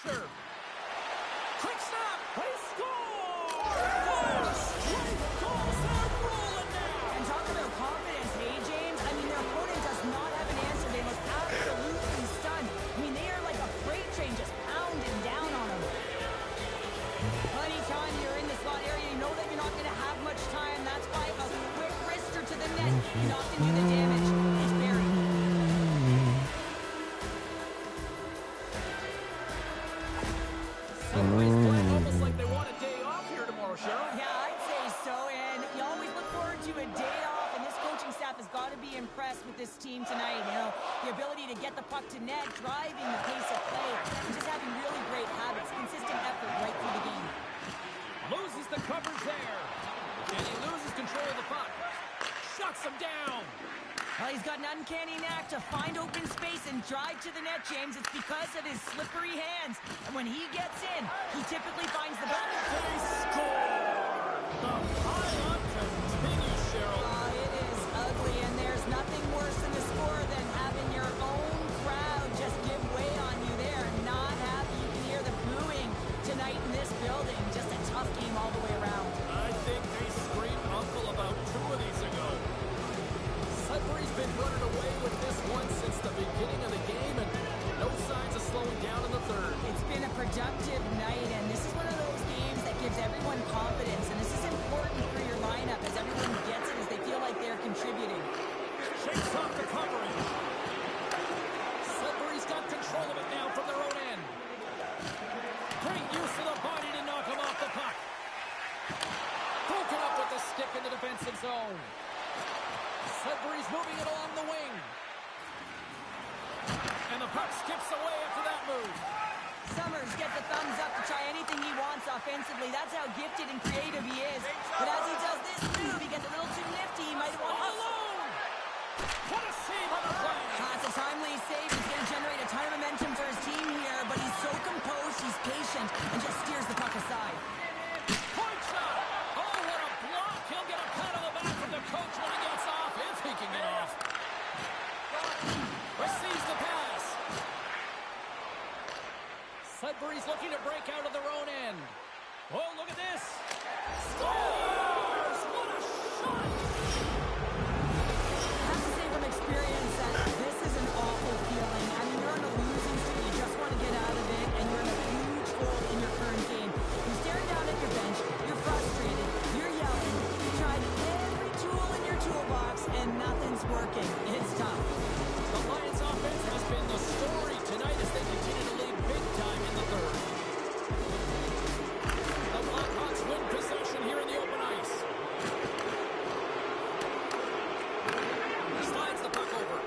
pressure. Quick stop. They score! 4 straight goals. They're rolling now. And talk about confidence, hey, James? I mean, their opponent does not have an answer. They look absolutely stunned. I mean, they are like a freight train just pounding down on them. Anytime you're in the slot area, you know that you're not going to have much time. That's why a quick wrister to the net can often do the damage. It's buried. Sudbury's playing almost like they want a day off here tomorrow, Cheryl. Yeah, I'd say so. And you always look forward to a day off, and this coaching staff has got to be impressed with this team tonight. You know, the ability to get the puck to net, driving the pace of play, and just having really great habits, consistent effort right through the game. Loses the coverage there. And he loses control of the puck. Shuts him down. Well, he's got an uncanny knack to find open space and drive to the net, James. It's because of his slippery hands. And when he gets in, he typically finds the back. They score! The pile-up continues, Cheryl. It is ugly, and there's nothing worse in the score than having your own crowd just give way on you there and not happy. You can hear the booing tonight in this building. Just a tough game all the way around. I think they screamed uncle about 2 of these ago. Sudbury's been running away with this one since the beginning of the game, and no signs of slowing down in the third. It's been a productive night, and this is one of those games that gives everyone confidence, and this is important for your lineup as everyone gets it, as they feel like they're contributing. Shakes off the coverage. Sudbury's got control of it now from their own end. Great use of the body to knock him off the puck. Broken up with the stick in the defensive zone. Sudbury's moving it along the wing. And the puck skips away after that move. Summers gets the thumbs up to try anything he wants offensively. That's how gifted and creative he is. But as he does this move, he gets a little too nifty. He might have won alone. What a save on the play. It's a timely save. He's going to generate a ton of momentum for his team here, but he's so composed, he's patient, and just steers the puck aside. Point shot. Oh, what a block. He'll get a pat on the back from the coach when he gets off, if he can get off. Receives the pass. Sudbury's looking to break out of their own end. Oh, look at this. Scores! What a shot! I have to say from experience that this is an awful feeling. I mean, you're on a losing streak. You just want to get out of it, and you're in a huge hole in your current game. You're staring down at your bench. You're frustrated. You're yelling. You tried every tool in your toolbox, and nothing's working. It's tough. The Lions offense has been the story tonight as they continue to lead big time in the third. The Blackhawks win possession here in the open ice. Slides the puck over.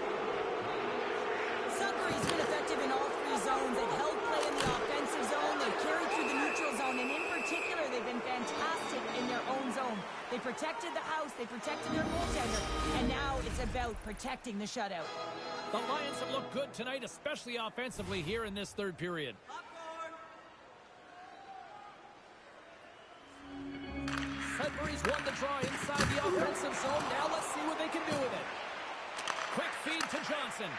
Sudbury's been effective in all 3 zones. They've held play in the offensive zone. They've carried through the neutral zone. And in particular, they've been fantastic in their own zone. They protected the house. They protected their goaltender. And now it's about protecting the shutout. The Lions have looked good tonight, especially offensively here in this third period. Sudbury's won the draw inside the offensive zone. Now let's see what they can do with it. Quick feed to Johnson.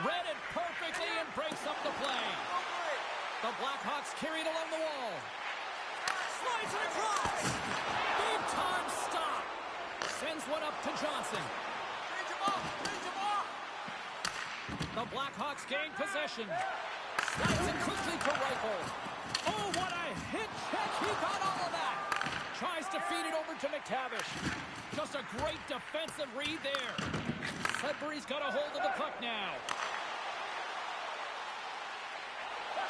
Read it perfectly and breaks up the play. The Blackhawks carry it along the wall. Slides it across. Big time stop. Sends one up to Johnson. The Blackhawks gain possession. Slides it quickly to Reichel. Oh, what a hit check. He got all of that. Tries to feed it over to McTavish. Just a great defensive read there. Sudbury's got a hold of the puck now.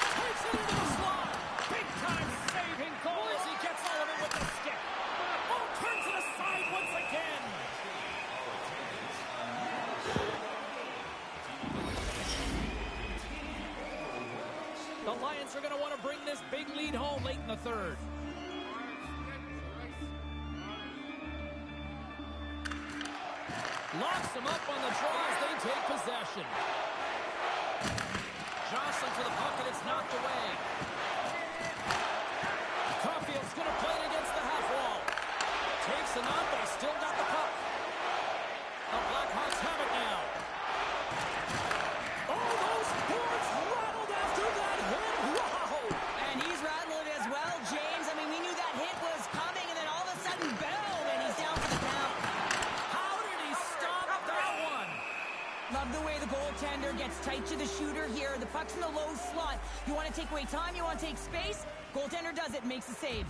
Takes it into the slot. Big time saving goal as he gets all of it with the stick. Oh, turns it aside once again. The Lions are going to want to bring this big lead home late in the third. Locks them up on the draw as they take possession. Johnson to the puck, and it's knocked away. Caulfield's going to play it against the half wall. Takes it up, but he's still got the puck. The Blackhawks have it now. Oh, those boards rattled after that hit. tight to the shooter here. The puck's in the low slot. You want to take away time, you want to take space. Goaltender does it, makes a save.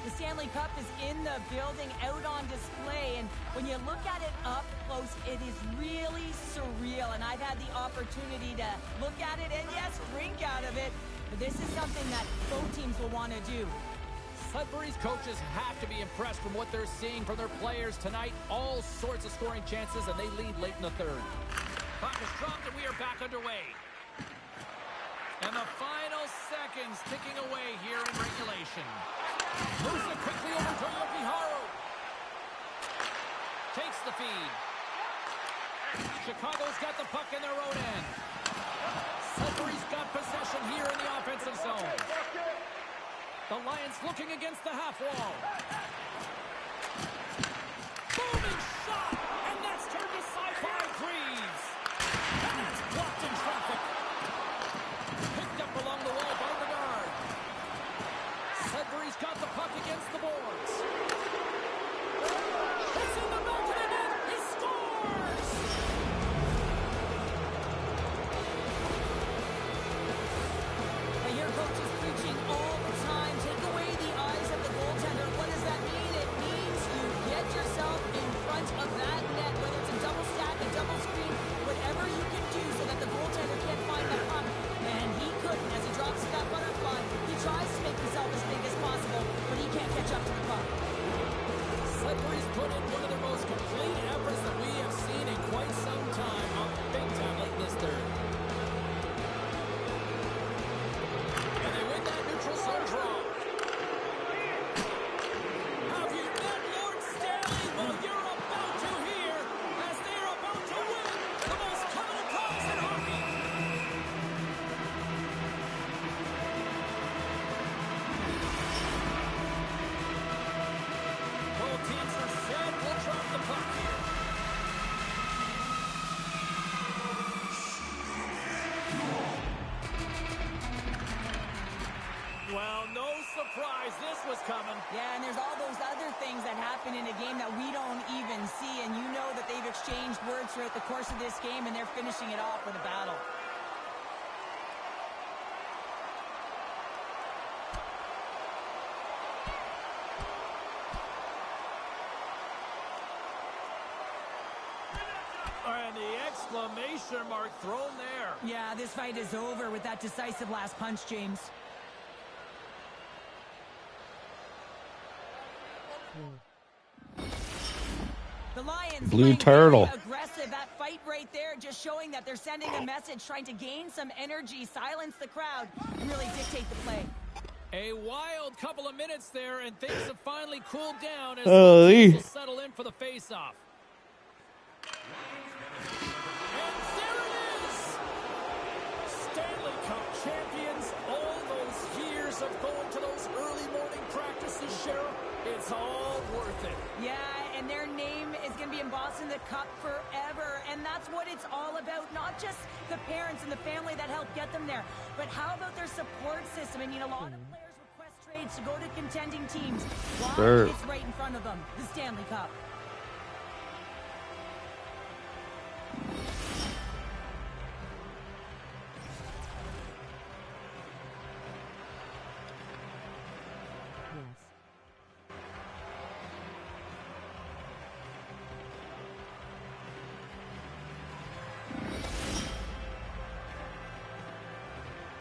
The Stanley Cup is in the building, out on display, and when you look at it up close, it is really surreal, and I've had the opportunity to look at it and, yes, drink out of it, but this is something that both teams will want to do. Sudbury's coaches have to be impressed from what they're seeing from their players tonight. All sorts of scoring chances, and they lead late in the third. Puck is dropped, and we are back underway. And the final seconds ticking away here in regulation. Moves it quickly over to Yopiharu. Takes the feed. Chicago's got the puck in their own end. Sudbury's got possession here in the offensive zone. The Lions looking against the half wall. Booming shot! And that's turned to sci-fi threes. And that's blocked in traffic. Picked up along the wall by Bernard. Sudbury's got the puck against the boards. It's in the back of the net. He scores! I hear coaches preaching all the time. Take away the eyes of the goaltender. What does that mean? It means you get yourself in front of that net, whether it's a double stack, a double screen, whatever you can do so that the goaltender can't find the puck. And he couldn't as he drops that butterfly. He tries to make himself as big as possible, but he can't catch up to the puck. Sudbury's put in one of the most complete efforts that we have seen in quite some time. Up big time late in this third. And they win that neutral zone draw. Have you met Lord Stanley? Well, you're about to hear as they're about to win the most coveted prize in hockey. Both teams are set. We'll drop the puck here. Well, no surprise this was coming. Yeah, and there's all those other things that happen in a game that we don't even see, and you know that they've exchanged words throughout the course of this game, and they're finishing it off with a battle. And the exclamation mark thrown there. Yeah, this fight is over with that decisive last punch, James. The Lions Blue playing Turtle. very aggressive. That fight right there just showing that they're sending a message, trying to gain some energy, silence the crowd, and really dictate the play. A wild couple of minutes there, and things have finally cooled down as Holy. the will settle in for the face-off. And there it is! Stanley Cup champions, all those years of going to those early morning practices, Cheryl, it's all worth it. Yeah, and their name is going to be embossed in the cup forever, and that's what it's all about. Not just the parents and the family that helped get them there, but how about their support system? I mean, a lot of players request trades to go to contending teams. Why? Sure. It's right in front of them, the Stanley Cup.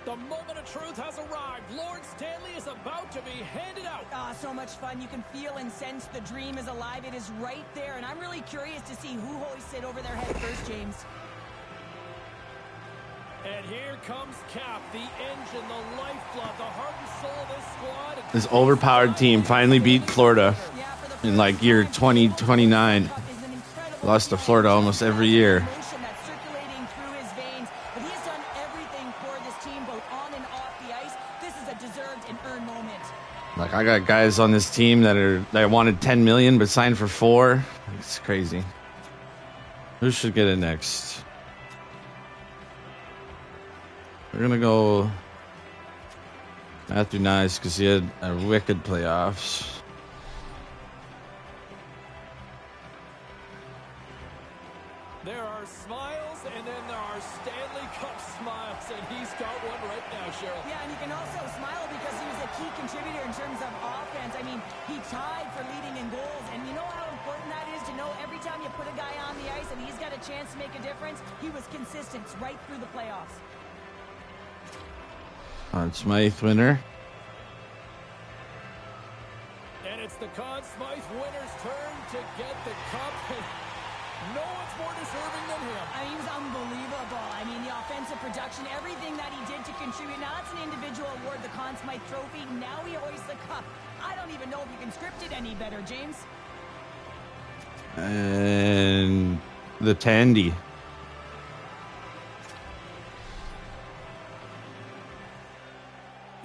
The moment of truth has arrived. Lord Stanley is about to be handed out. Ah, so much fun. You can feel and sense the dream is alive. It is right there, and I'm really curious to see who hoists it over their head first, James. And here comes Cap, the engine, the lifeblood, the heart and soul of this squad. This overpowered team finally beat Florida in like year 2029. Lost to Florida almost every year. Like, I got guys on this team that wanted 10 million but signed for 4. It's crazy. Who should get it next? We're gonna go Matthew Nice because he had a wicked playoffs. There are smiles and then there are Stanley Cup Cheryl. Yeah, and you can also smile because he was a key contributor in terms of offense. I mean, he tied for leading in goals, and you know how important that is to know every time you put a guy on the ice and he's got a chance to make a difference. He was consistent right through the playoffs. Conn Smythe winner. And it's the Conn Smythe winner's turn to get the cup. No one's more deserving than him. I mean, he was unbelievable. I mean, the offensive production, everything that he did to contribute. Now, that's an individual award, the Conn Smythe Trophy. Now he hoists the cup. I don't even know if you can script it any better, James. And the Tandy.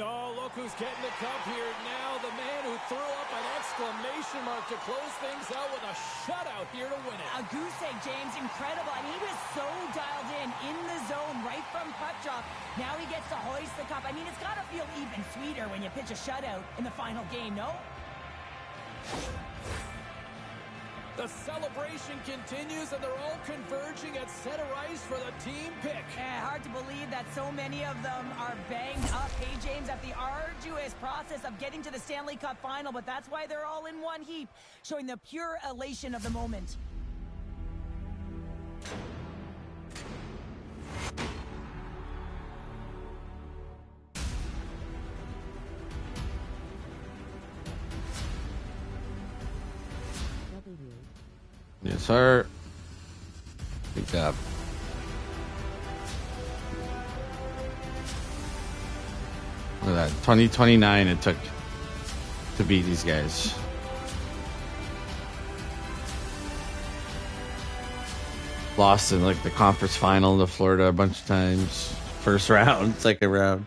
Oh, look who's getting the cup here now. The man who threw up an exclamation mark to close things out with a shutout here to win it. A goose egg, James. Incredible. I mean, he was so dialed in the zone right from puck drop. Now he gets to hoist the cup. I mean, it's got to feel even sweeter when you pitch a shutout in the final game, no? The celebration continues, and they're all converging at center ice for the team pick. Hard to believe that so many of them are banged up. Hey, James, at the arduous process of getting to the Stanley Cup final, but that's why they're all in one heap, showing the pure elation of the moment. Yes, sir. Good job. Look at that. 2029 it took to beat these guys. Lost in like the conference final to Florida a bunch of times. First round, second round.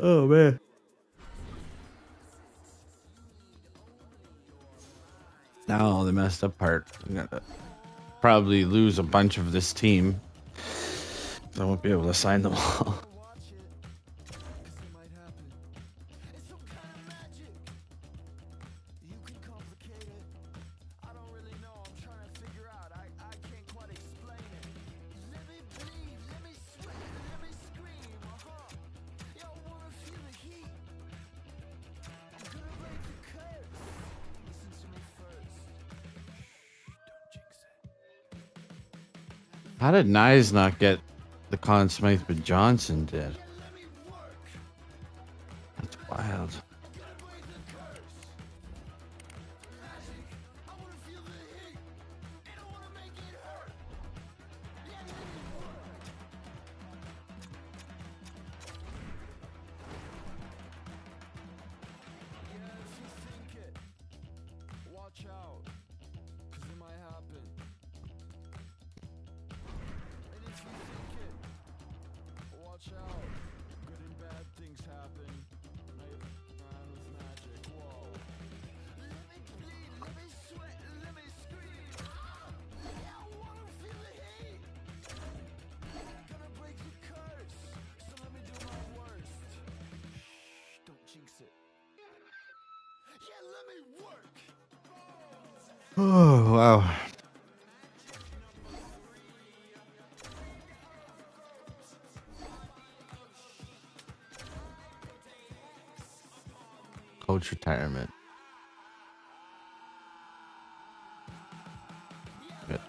Oh man. Now the messed up part. I'm gonna probably lose a bunch of this team. I won't be able to sign them all. How did Nyes not get the Conn Smythe, but Johnson did? That's wild. Oh, wow. Coach retirement. Good.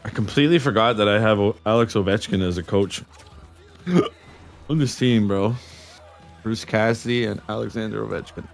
I completely forgot that I have Alex Ovechkin as a coach on this team, bro. Bruce Cassidy and Alexander Ovechkin.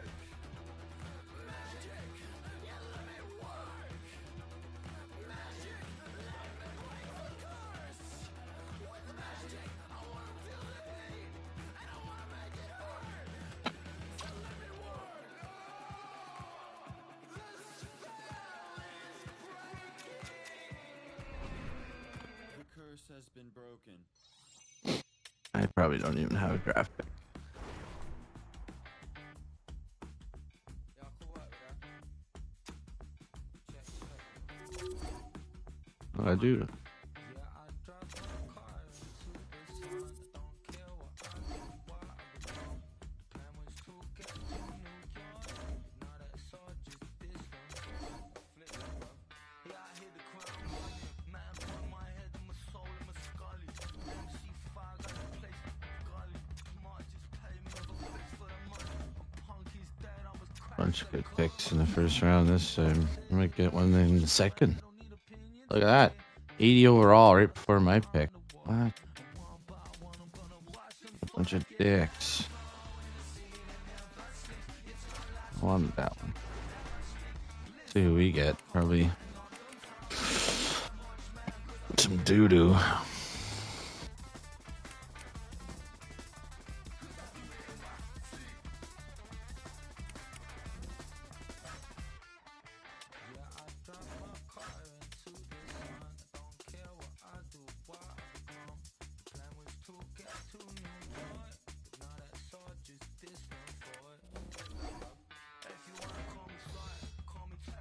Has been broken. I probably don't even have a draft pick. dude. Bunch of good picks in the first round this time. I might get one in the second. Look at that. 80 overall right before my pick. What? A bunch of dicks. I wanted that one. See who we get. Probably some doo-doo.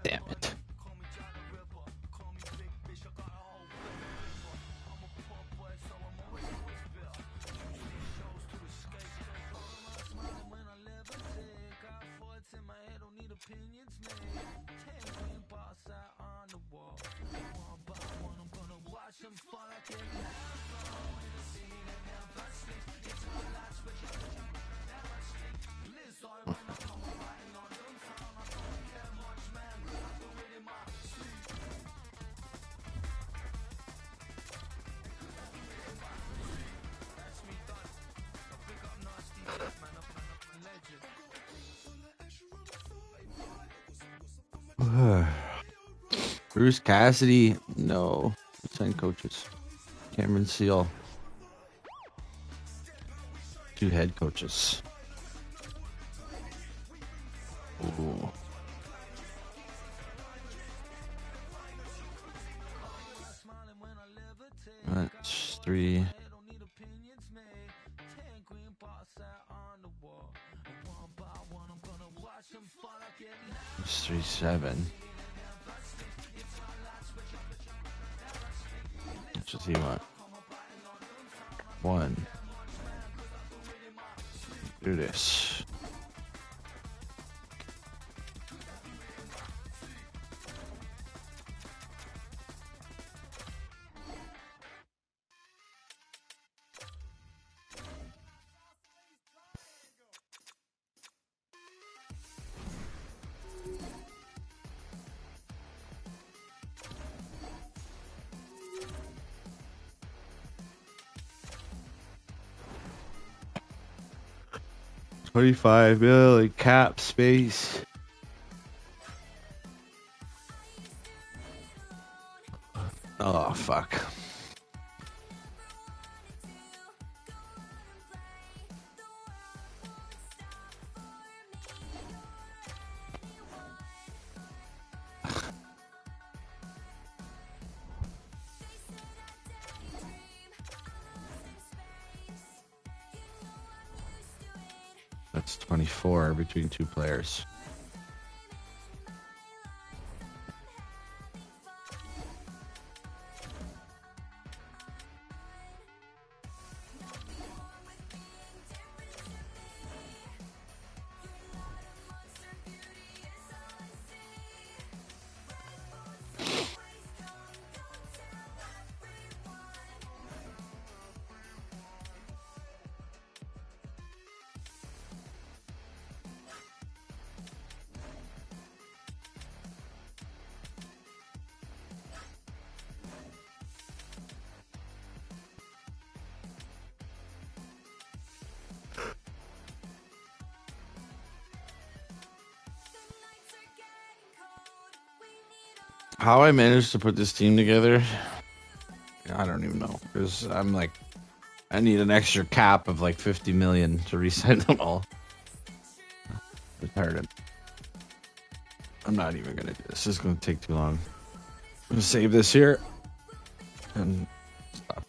Damn it. Bruce Cassidy, no. Sign coaches. Cameron Seal. 2 head coaches. Ooh. That's 3. That's 3-7. What does he want? 1. Do this. $25 million cap space. Oh, fuck. That's 24 between 2 players. How I managed to put this team together, I don't even know. Because I'm like, I need an extra cap of like 50 million to resign them all. Retarded. I'm not even gonna do this. This is gonna take too long. I'm gonna save this here and stop.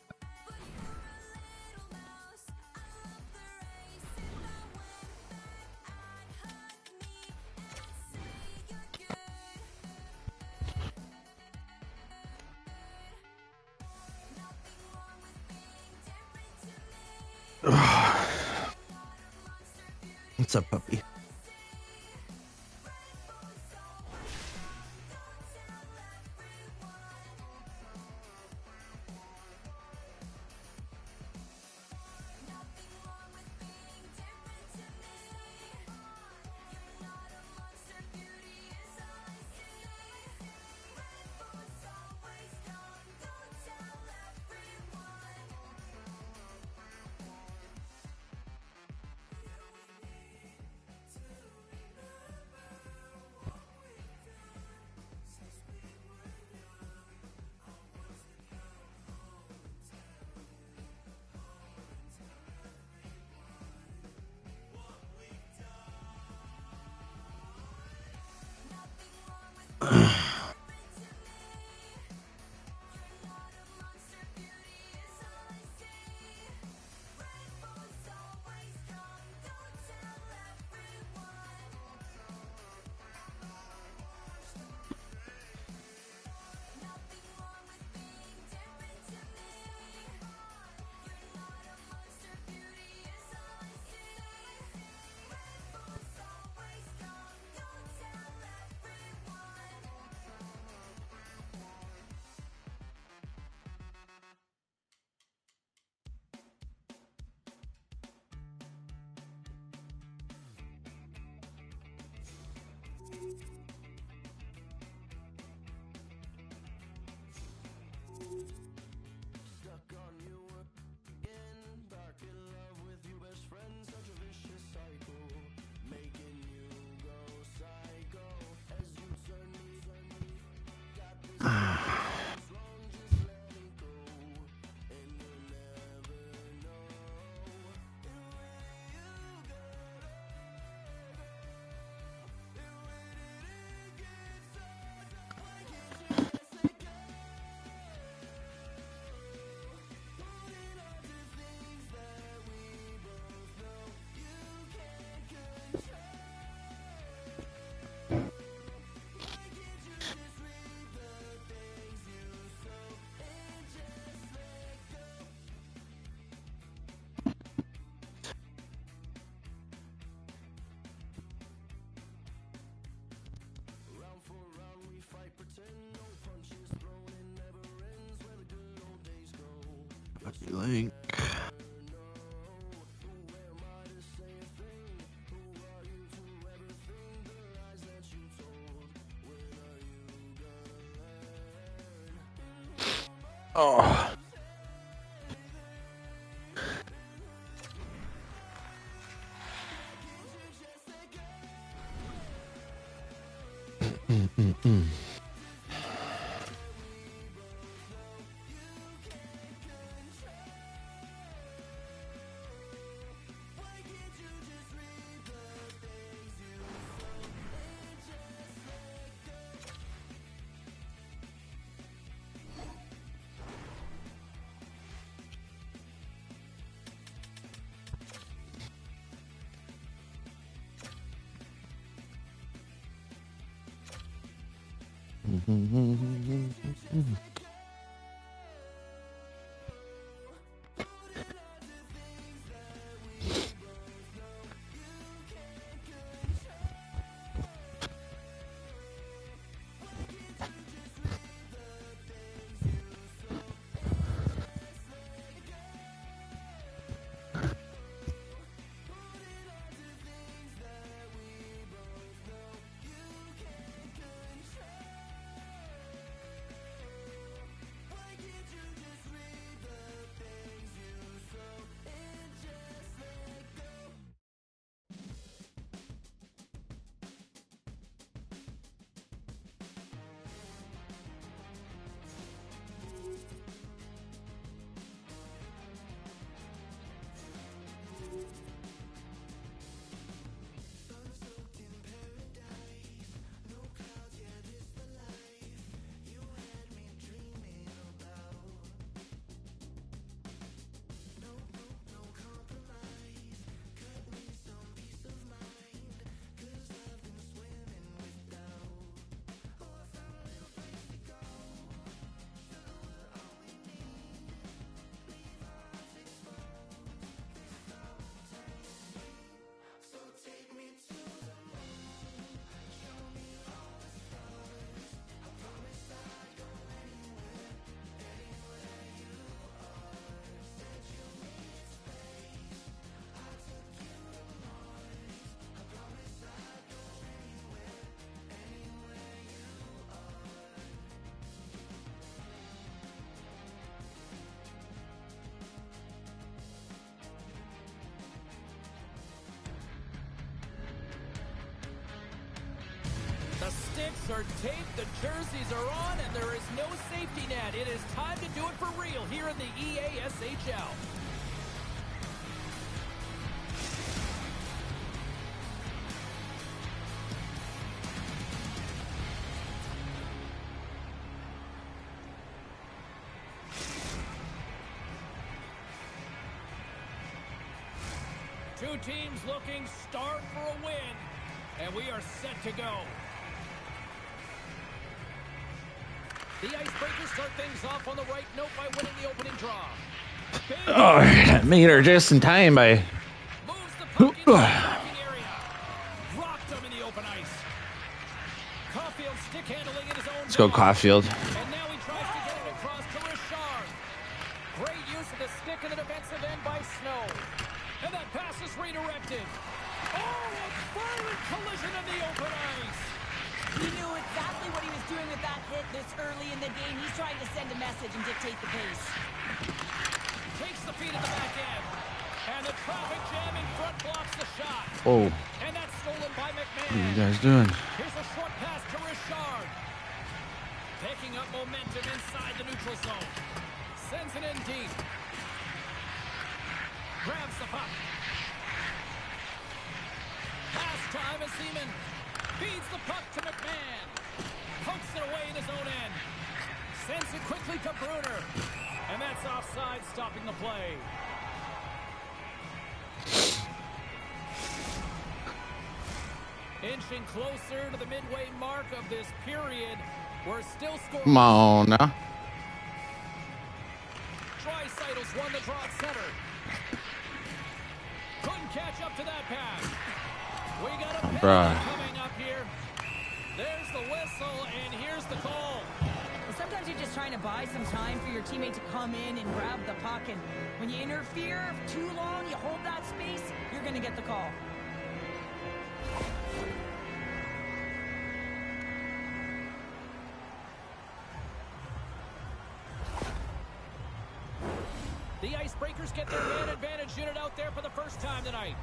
What's up, puppy? Puppy link. Oh. helmets are taped, the jerseys are on, and there is no safety net. It is time to do it for real here in the EASHL. Two teams looking starved for a win, and we are set to go. The Icebreakers start things off on the right note by winning the opening draw. Oh, made her just in time by. Moves the puck into the attacking area. Rocked him in the open ice. Caulfield stick handling in his own Let's go, zone. Caulfield. And now he tries to get it across to Richard. Great use of the stick in the defensive end by Snow. And that pass is redirected. Oh, a violent collision in the open ice. He knew exactly what he was doing with that hit this early in the game. He's trying to send a message and dictate the pace. Takes the feed at the back end. And the traffic jam in front blocks the shot. Oh, And that's stolen by McMahon. what are you guys doing? Here's a short pass to Richard. Taking up momentum inside the neutral zone. Sends it in deep. Grabs the puck. Pass time as Seaman feeds the puck to McMahon. Pokes it away in his own end. Sends it quickly to Bruner. And that's offside, stopping the play. Inching closer to the midway mark of this period. We're still scoring. Come on now. Drysaitl's won the draw at center. Couldn't catch up to that pass. We got a penalty coming up here. There's the whistle, and here's the call. Well, sometimes you're just trying to buy some time for your teammate to come in and grab the puck. And when you interfere too long, you hold that space, you're going to get the call. The Icebreakers get their man advantage unit out there for the first time tonight.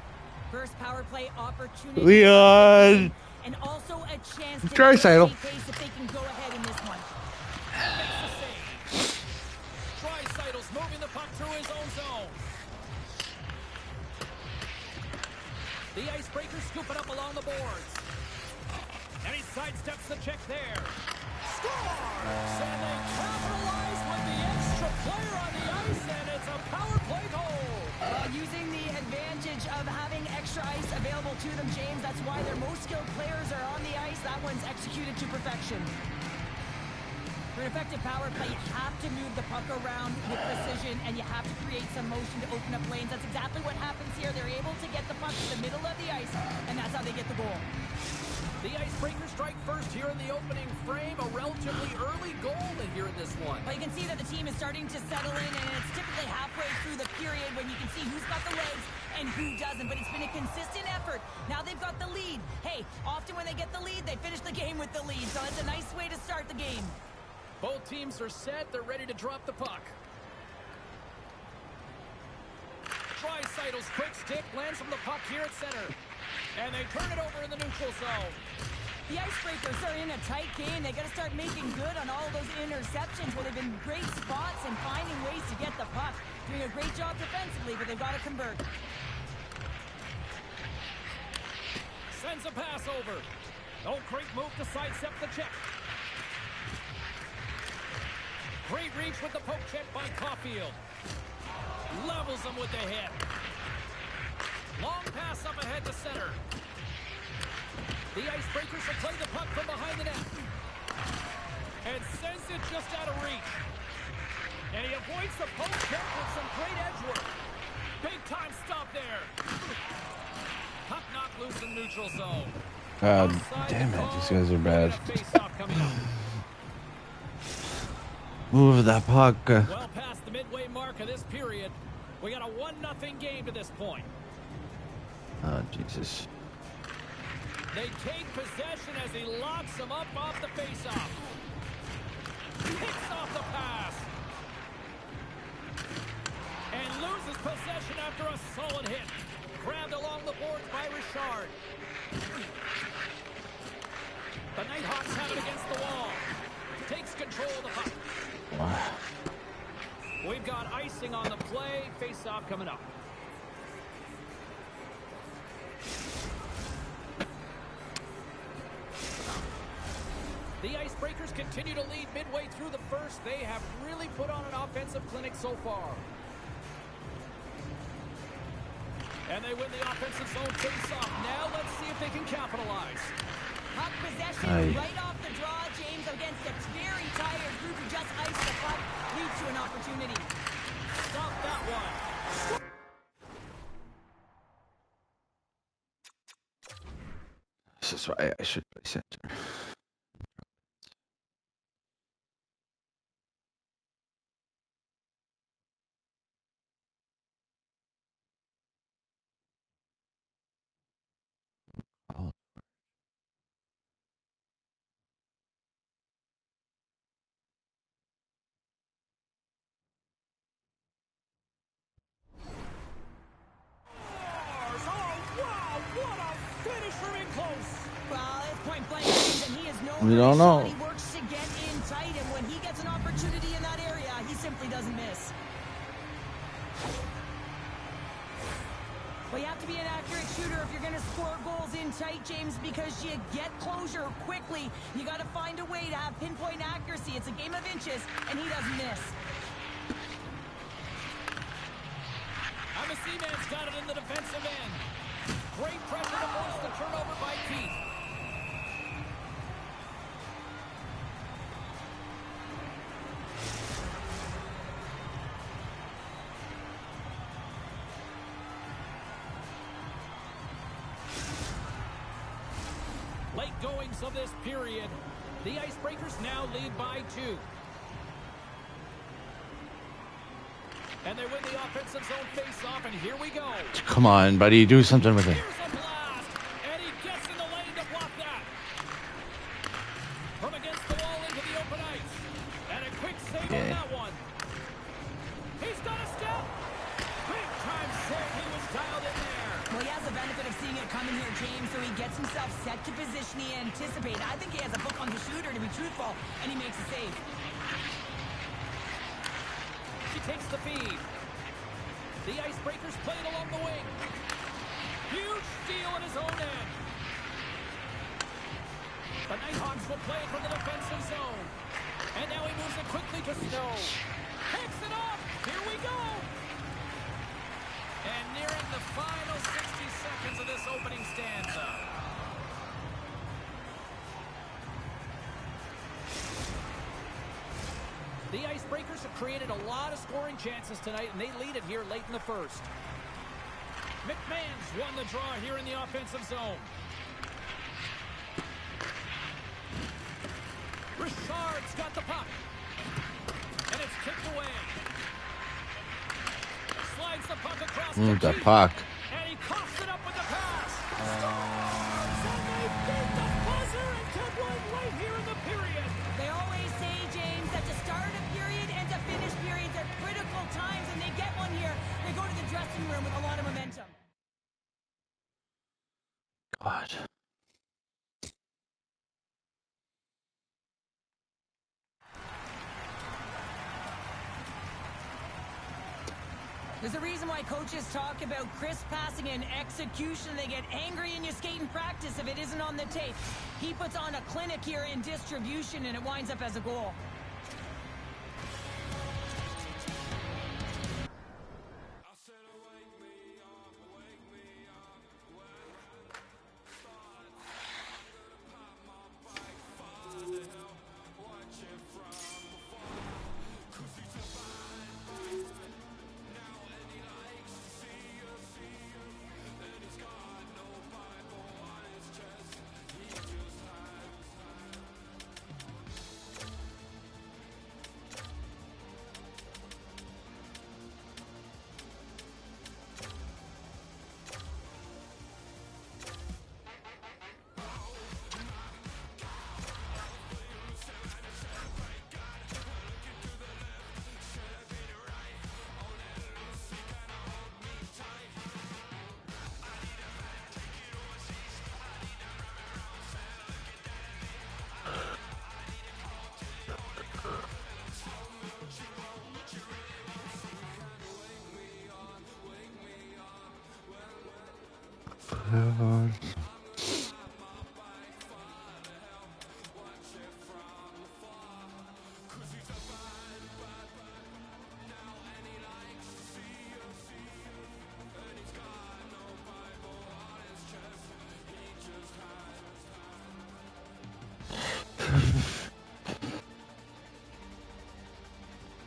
First power play opportunity. Leon. And also a chance to Draisaitl. pace if they can go ahead in this one. Makes the save. Draisaitl's moving the puck through his own zone. The Icebreakers scoop it up along the boards. And he sidesteps the check there. Scores! And they capitalize with the extra player on the ice, and it's a power play goal. Using the advantage of having extra ice available to them, James, that's why their most skilled players are on the ice. That one's executed to perfection. For an effective power play, you have to move the puck around with precision, and you have to create some motion to open up lanes. That's exactly what happens here. They're able to get the puck to the middle of the ice, and that's how they get the goal. The Icebreakers strike first here in the opening frame. A relatively early goal in here in this one. But you can see that the team is starting to settle in, and it's typically halfway through the period when you can see who's got the legs and who doesn't. But it's been a consistent effort. Now they've got the lead. Hey, often when they get the lead, they finish the game with the lead. So it's a nice way to start the game. Both teams are set. They're ready to drop the puck. Draisaitl's quick stick lands from the puck here at center. And they turn it over in the neutral zone. The Icebreakers are in a tight game. They got to start making good on all those interceptions where they've been great spots and finding ways to get the puck. Doing a great job defensively, but they've got to convert. Sends a pass over. Oh, great move to sidestep the check. Great reach with the poke check by Caulfield. Levels him with the hit. Long pass up ahead to center. The Icebreakers will play the puck from behind the net. And sends it just out of reach. And he avoids the poke check with some great edge work. Big time stop there. Puck knocked loose in neutral zone. God Offside damn it, call. these guys are bad. Face-off coming up. Move that puck. Well past the midway mark of this period. We got a 1-0 game to this point. Oh, Jesus. They take possession as he locks him up off the faceoff. Picks off the pass. And loses possession after a solid hit. Grabbed along the boards by Richard. The Nighthawks have it against the wall. Takes control of the puck. Wow. We've got icing on the play. Face-off coming up. The Icebreakers continue to lead midway through the first. They have really put on an offensive clinic so far. And they win the offensive zone face-off. Now let's see if they can capitalize. Puck possession right off the draw, James, against a very tired group who just iced the puck, leads to an opportunity. Stop that one. This is why I should play center. We don't know. He works to get in tight, and when he gets an opportunity in that area, he simply doesn't miss. Well, you have to be an accurate shooter if you're going to score goals in tight, James, because you get closure quickly. You got to find a way to have pinpoint accuracy. It's a game of inches, and he doesn't miss. I'm a Seaman's got it in the defensive end. Great pressure to force the turnover by Keith. Late goings of this period. The Icebreakers now lead by 2. And they win the offensive zone face-off, and here we go. Come on, buddy, do something with it. Here's a blast, and he gets in the lane to block that. From against the wall into the open ice. And a quick save on that one. He's got a step. Big time save. He was dialed in there. Well, he has the benefit of seeing it coming here, James, so he gets himself set to position he anticipated. I think he has a book on the shooter, to be truthful, and he makes a save. She takes the feed. The Icebreakers play it along the wing. Huge steal in his own end. The Nighthawks will play it from the defensive zone. And now he moves it quickly to Snow. Picks it up. Here we go. And nearing the final 60 seconds of this opening stanza. The Icebreakers have created a lot of scoring chances tonight, and they lead it here late in the first. McMahon's won the draw here in the offensive zone. Richard's got the puck. And it's kicked away. Slides the puck across The puck. And he coughs it up with the pass. Scores! And they beat the buzzer and took one right here in the period. They always say, James, that to start a period and to finish periods are critical times, and they get one here. They go to the dressing room with a lot of momentum. God. There's a reason why coaches talk about crisp passing and execution. They get angry and you skate in practice if it isn't on the tape. He puts on a clinic here in distribution, and it winds up as a goal.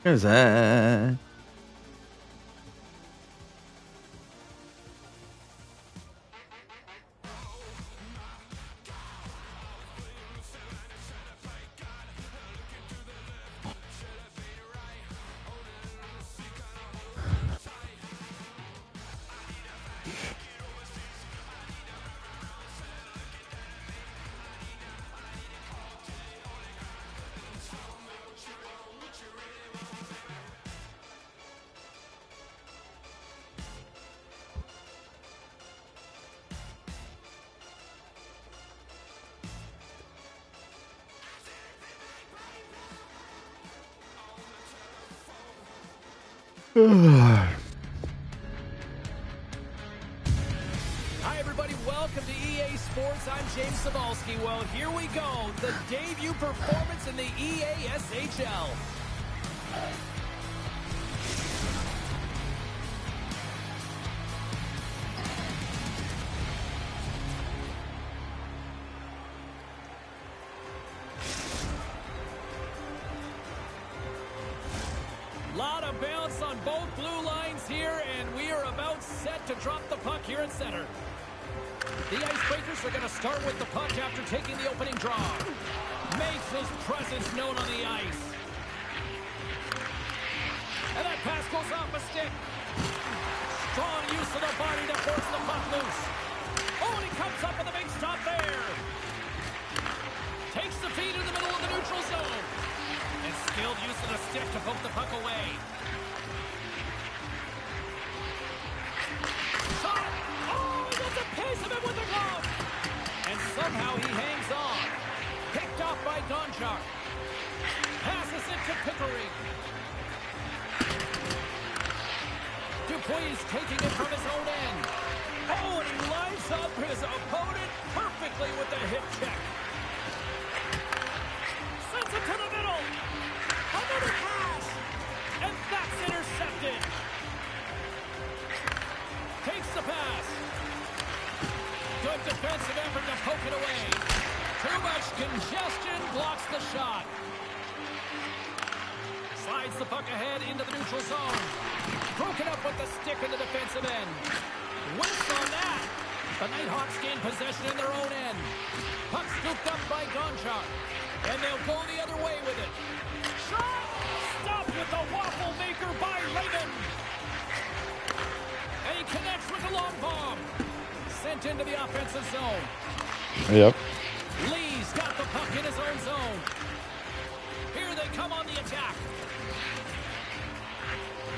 Where's that? Hi, everybody. Welcome to EA Sports. I'm James Cebulski. Well, here we go. The debut performance in the EASHL. Lot of bounce on both blue lines here, and we are about set to drop the puck here in center. The Icebreakers are going to start with the puck after taking the opening draw. Makes his presence known on the ice. And that pass goes off a stick. Strong use of the body to force the puck loose. Oh, and he comes up with a big stop there. Takes the feed in the middle of the neutral zone. And skilled use of the stick to poke the puck away. Shot! Oh, he gets a piece of it with the glove! And somehow he hangs on. Picked off by Gonchar. Passes it to Pickering. Dupuis taking it from his own end. Oh, and he lines up his opponent perfectly with the hip check. Sends it to the middle. Another pass. And that's intercepted. Takes the pass. Good defensive effort to poke it away. Too much congestion blocks the shot. Slides the puck ahead into the neutral zone. Broken up with the stick in the defensive end. Whiffs on that. The Nighthawks gain possession in their own end. Puck scooped up by Gonchar. And they'll go the other way with it. Shot! Stopped with the waffle maker by Raymond. And he connects with the long bomb. Sent into the offensive zone. Yep. Lee's got the puck in his own zone. Here they come on the attack.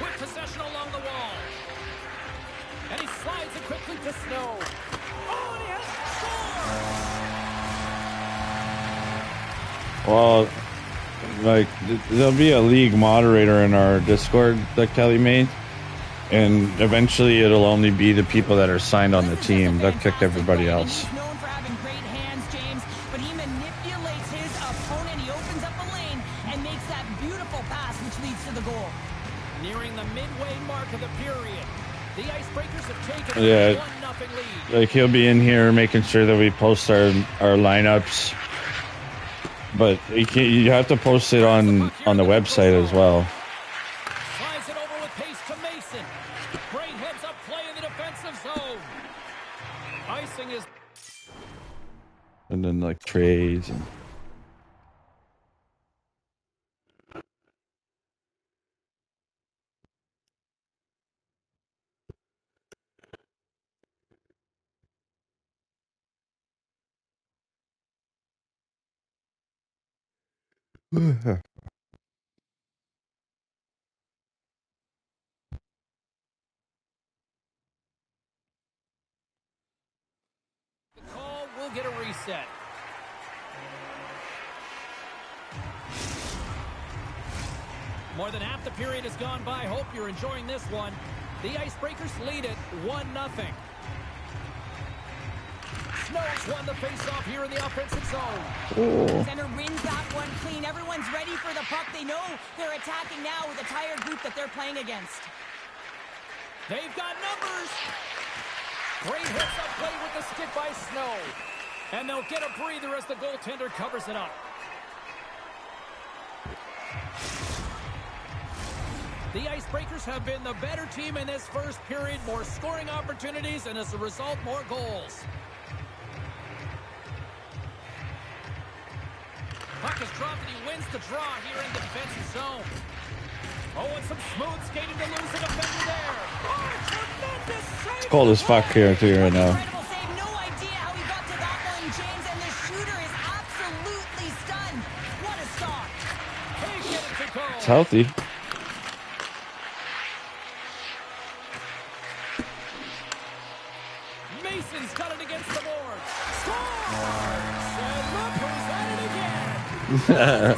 With possession along the wall. And he slides it quickly to Snow. Oh, and he has scored! Well, like, there'll be a league moderator in our Discord that Kelly made, and eventually it'll only be the people that are signed on the team. They'll kick everybody else. He's known for having great hands, James, but he manipulates his opponent. He opens up a lane and makes that beautiful pass, which leads to the goal. Nearing the midway mark of the period. The Icebreakers have taken Yeah. a 1-0 lead. Like, he'll be in here making sure that we post our lineups, but you have to post it on the website as well. Slides it over with pace to Mason. Great heads-up play in the defensive zone. Icing is... And then, like, trades and... The call will get a reset. More than half the period has gone by. Hope you're enjoying this one. The Icebreakers lead it 1-0. Snow's won the face-off here in the offensive zone. Oh. Center wins that one clean. Everyone's ready for the puck. They know they're attacking now with a tired group that they're playing against. They've got numbers. Great hits up play with the stick by Snow. And they'll get a breather as the goaltender covers it up. The Icebreakers have been the better team in this first period. More scoring opportunities, and as a result, more goals. Puck is dropped, and he wins the draw here in the defensive zone. Oh, and some smooth skating to lose a defender there. Oh, tremendous save. It's cold as fuck here too right now. Incredible save. No idea how he got to that one, James, and the shooter is absolutely stunned. What a stop. Can't get it to go. It's healthy. Mason's got it against the board. Scores! And look who's at it again.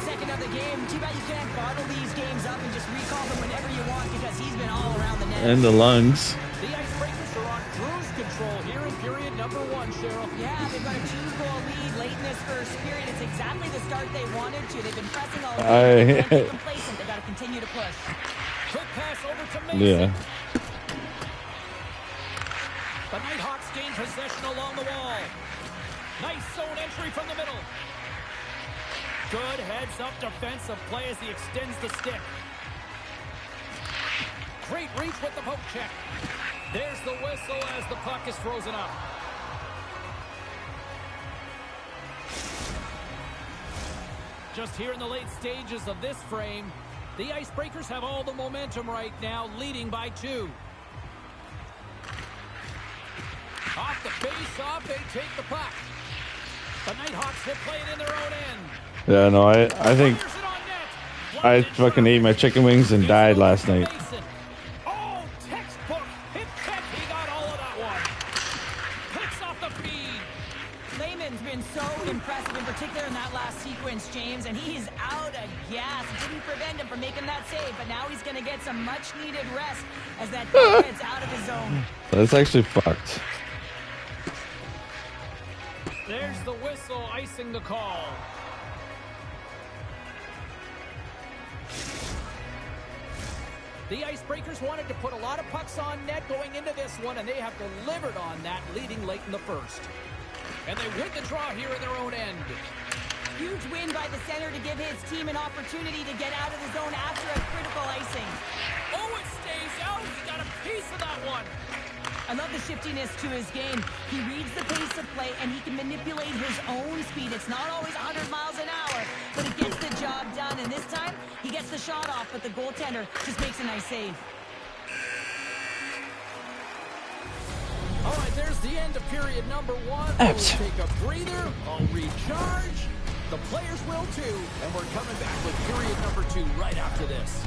Second of the game. Too bad you can't bottle these games up and just recall them whenever you want because he's been all around the net. And the lungs. The Icebreakers are on cruise control here in period number 1, Cheryl. Yeah, they've got a 2-goal lead late in this first period. It's exactly the start they wanted to. They've been pressing all day. They can't get complacent. They've got to continue to push. Quick pass over to Mason. Yeah. The Nighthawks gain possession along the wall. Nice zone entry from the middle. Good heads-up defensive play as he extends the stick. Great reach with the poke check. There's the whistle as the puck is frozen up. Just here in the late stages of this frame, the Icebreakers have all the momentum right now, leading by 2. Off the face-off, they take the puck. The Nighthawks will play it in their own end. Yeah, no, I think Fires it on net. I fucking ate my chicken wings and died last night. Mason. Oh, textbook. Hit check. He got all of that one. Picks off the feed. Lehman's been so impressive, in particular in that last sequence, James, and he's out of gas. It didn't prevent him from making that save, but now he's going to get some much-needed rest as that puck gets out of his zone. That's actually fucked. There's the whistle icing the call. The Icebreakers wanted to put a lot of pucks on net going into this one, and they have delivered on that, leading late in the first. And they win the draw here in their own end. Huge win by the center to give his team an opportunity to get out of the zone after a critical icing. Oh, it stays out. He got a piece of that one. I love the shiftiness to his game. He reads the pace of play, and he can manipulate his own speed. It's not always 100 miles an hour, but it gets the job done. And this time, he gets the shot off, but the goaltender just makes a nice save. All right, there's the end of period number 1. We'll take a breather. I'll recharge. The players will too. And we're coming back with period number 2 right after this.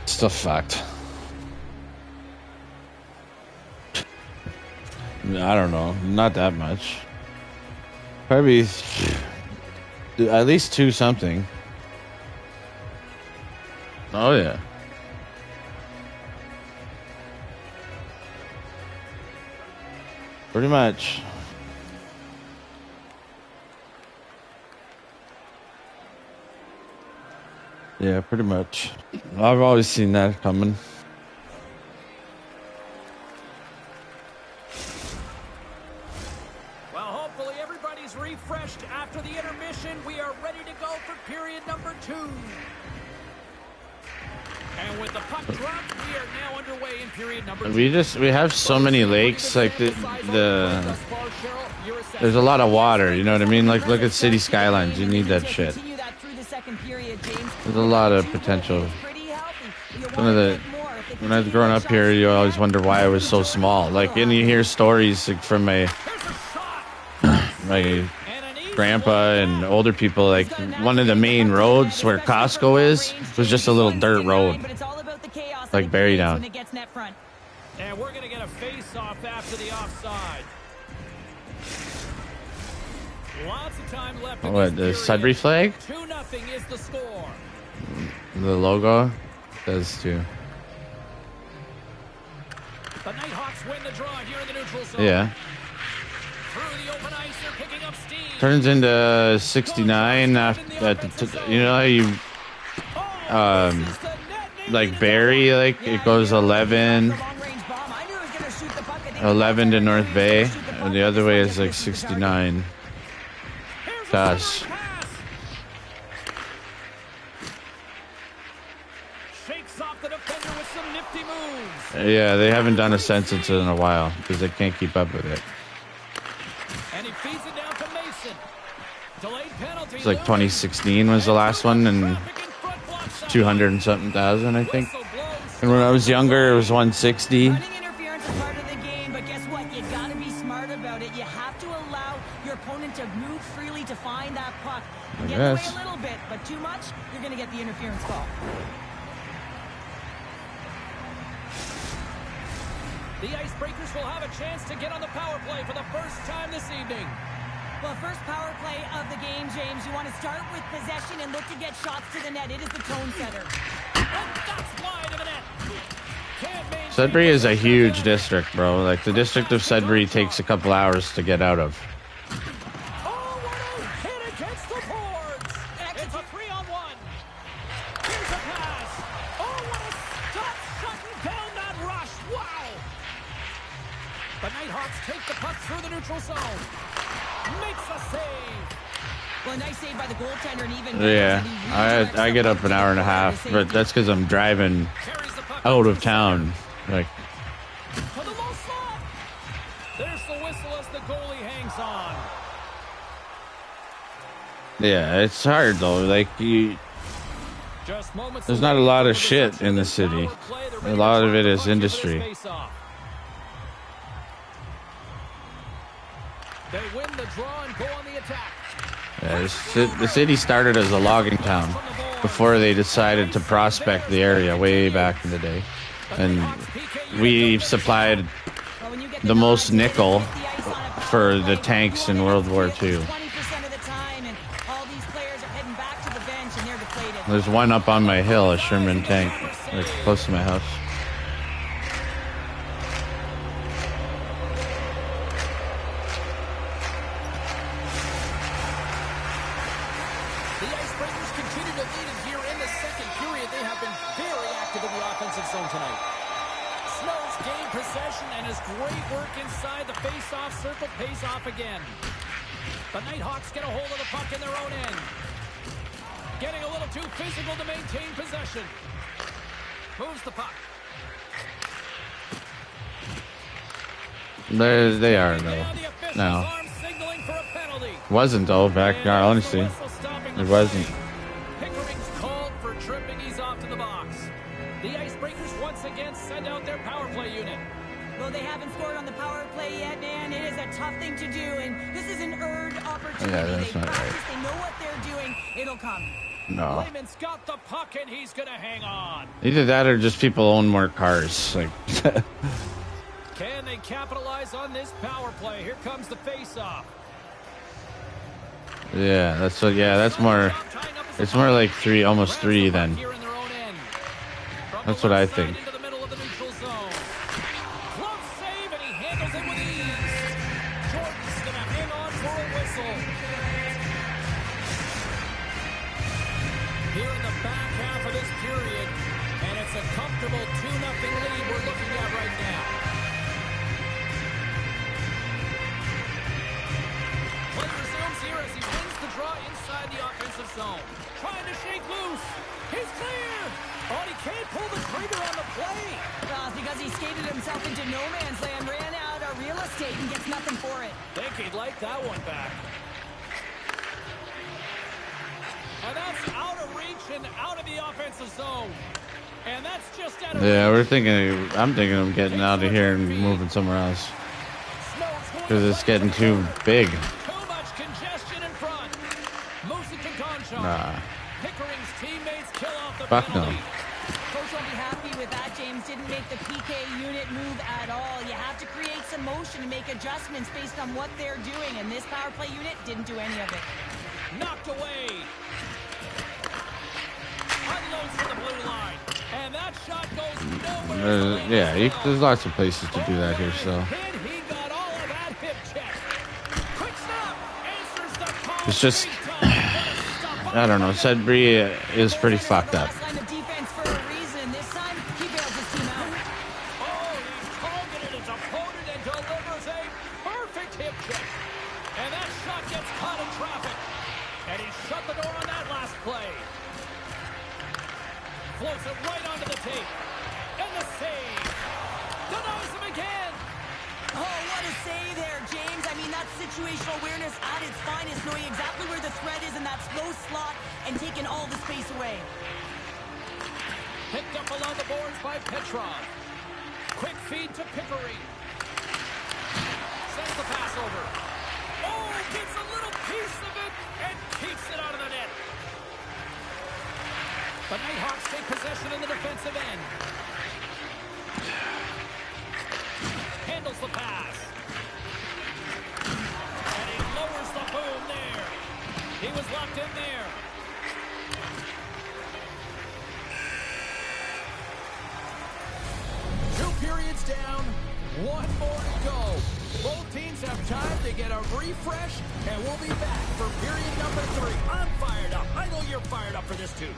Still fucked. I don't know. Not that much. Probably at least 2 something. Oh yeah. Pretty much. Yeah, pretty much. I've always seen that coming. Well, hopefully everybody's refreshed after the intermission. We are ready to go for period number 2. And with the puck dropped, we are now underway in period number 2. We have so many lakes, like there's a lot of water, you know what I mean? Like look at city skylines, you need that shit. There's a lot of potential. When I was growing up here, you always wonder why it was so small. Like, and you hear stories like, from my grandpa and older people, like one of the main roads where Costco is was just a little dirt road, like Barry Down. And we're going to get a face-off after the offside. Lots of time left in What, this the period. Sudbury flag? 2-0 is the score. The logo does too. The Nighthawks win the draw here in the neutral zone. Yeah. Through the open ice, they're picking up steam. Turns into 69 after you know how you like Barry, like it goes 11 to North Bay, and the other way is like 69. Gosh. Shakes off the defender with some nifty moves. Yeah, they haven't done a census in a while because they can't keep up with it. And he feeds it down to Mason. Delayed penalty. It's like 2016 was the last one, and 200 and something thousand, I think. And when I was younger, it was 160. Running interference is part of the game, but guess what? You gotta be smart about it. You have to allow your opponent to move freely to find that puck. Get away a little bit, but too much, you're gonna get the interference call. The Icebreakers will have a chance to get on the power play for the first time this evening. Well, first power play of the game, James. You want to start with possession and look to get shots to the net. It is the tone setter. And that's wide of the net. Sudbury is a huge district, bro. Like, the district of Sudbury takes a couple hours to get out of. Oh, what a hit against the boards. It's a 3-on-1. Here's a pass. Oh, what a stop shutting down that rush. Wow. The Nighthawks take the puck through the neutral zone. Makes a save. Well, a nice save by the goaltender, and even Yeah, I get up an hour and a half, but that's because I'm driving out of town. Like, To the low slot. There's the whistle as the goalie hangs on. yeah, it's hard though. Like, Just moments there's not a lot of away shit from in the the city. power play. They're A ready lot to of it try is to punch into this industry. face-off. They win the draw and go on the attack. Yeah, the city started as a logging town before they decided to prospect the area way back in the day. And we supplied the most nickel for the tanks in World War II. 20% of the time, and all these players are heading back to the bench, and they're deflated. There's one up on my hill, a Sherman tank, like close to my house. The Icebreakers continue to lead it here in the second period. They have been very active in the offensive zone tonight. Snow's gained possession, and his great work inside the face-off circle pays off again. The Nighthawks get a hold of the puck in their own end. Getting a little too physical to maintain possession. Moves the puck. They are though. No, Signaling for a penalty. wasn't though back. Honestly, it wasn't. Pickering's called for tripping. He's off to the box. The Icebreakers once again send out their power play unit. Well, they haven't scored on the power play yet, man. It is a tough thing to do, and this is an earned opportunity. Yeah, that's they not practice, right. they know what they're doing. It'll come. No. Lehman's got the puck, and he's going to hang on. Either that or just people own more cars. Like, Can they capitalize on this power play? Here comes the face-off. yeah, that's what. Yeah, that's more. It's more like almost three then. Here in their own end. From That's the what I left side think. into the middle of the neutral zone. Close save, and he handles it with ease. Jordan's going to hang on for a whistle. Here in the back half of this period, and it's a comfortable 2-0 lead we're looking at right now. Play resumes here as he wins the draw inside the offensive zone. Trying to shake loose. He's clear. Oh, and he can't pull the trigger on the play. Well, it's because he skated himself into no man's land, ran out of real estate, and gets nothing for it. Think he'd like that one back. And that's out of reach and out of the offensive zone. And that's just out of Yeah, reach. we're thinking. I'm thinking of getting out of here and moving somewhere else Snow's going because to it's play getting the too corner. big. Too much congestion in front. Moves it to Concho. Nah. Pickering's teammates kill off the Fuck no. penalty. Coach won't be happy with that, James. James didn't make the PK unit move at all. You have to create some motion and make adjustments based on what they're doing, and this power play unit didn't do any of it. Knocked away. Unloads from the blue line. And that shot goes nowhere. Yeah, there's lots of places to do that here, so. He got all of that hip check. Quick snap. Answers the call. It's just, I don't know, Sudbury is pretty fucked up. Last line of defense for a reason. This time, he bails his team out. Oh, he's targeted his opponent and delivers a perfect hip check. And that shot gets caught in traffic. And he shut the door on that last play. Floats it right onto the tape. And the save. Denies him again. Oh, what a save there, James. I mean, that's situational awareness at its finest, knowing exactly where the threat is in that slow slot and taking all the space away. Picked up along the boards by Petrov. Quick feed to Pickering. Sends the pass over. Oh, gets a little piece of it and keeps it out of the net. The Nighthawks take possession in the defensive end. Handles the pass. And he lowers the boom there. He was locked in there. Two periods down, one more to go. Both teams have time to get a refresh, and we'll be back for period number 3. I'm fired up. I know you're fired up for this too.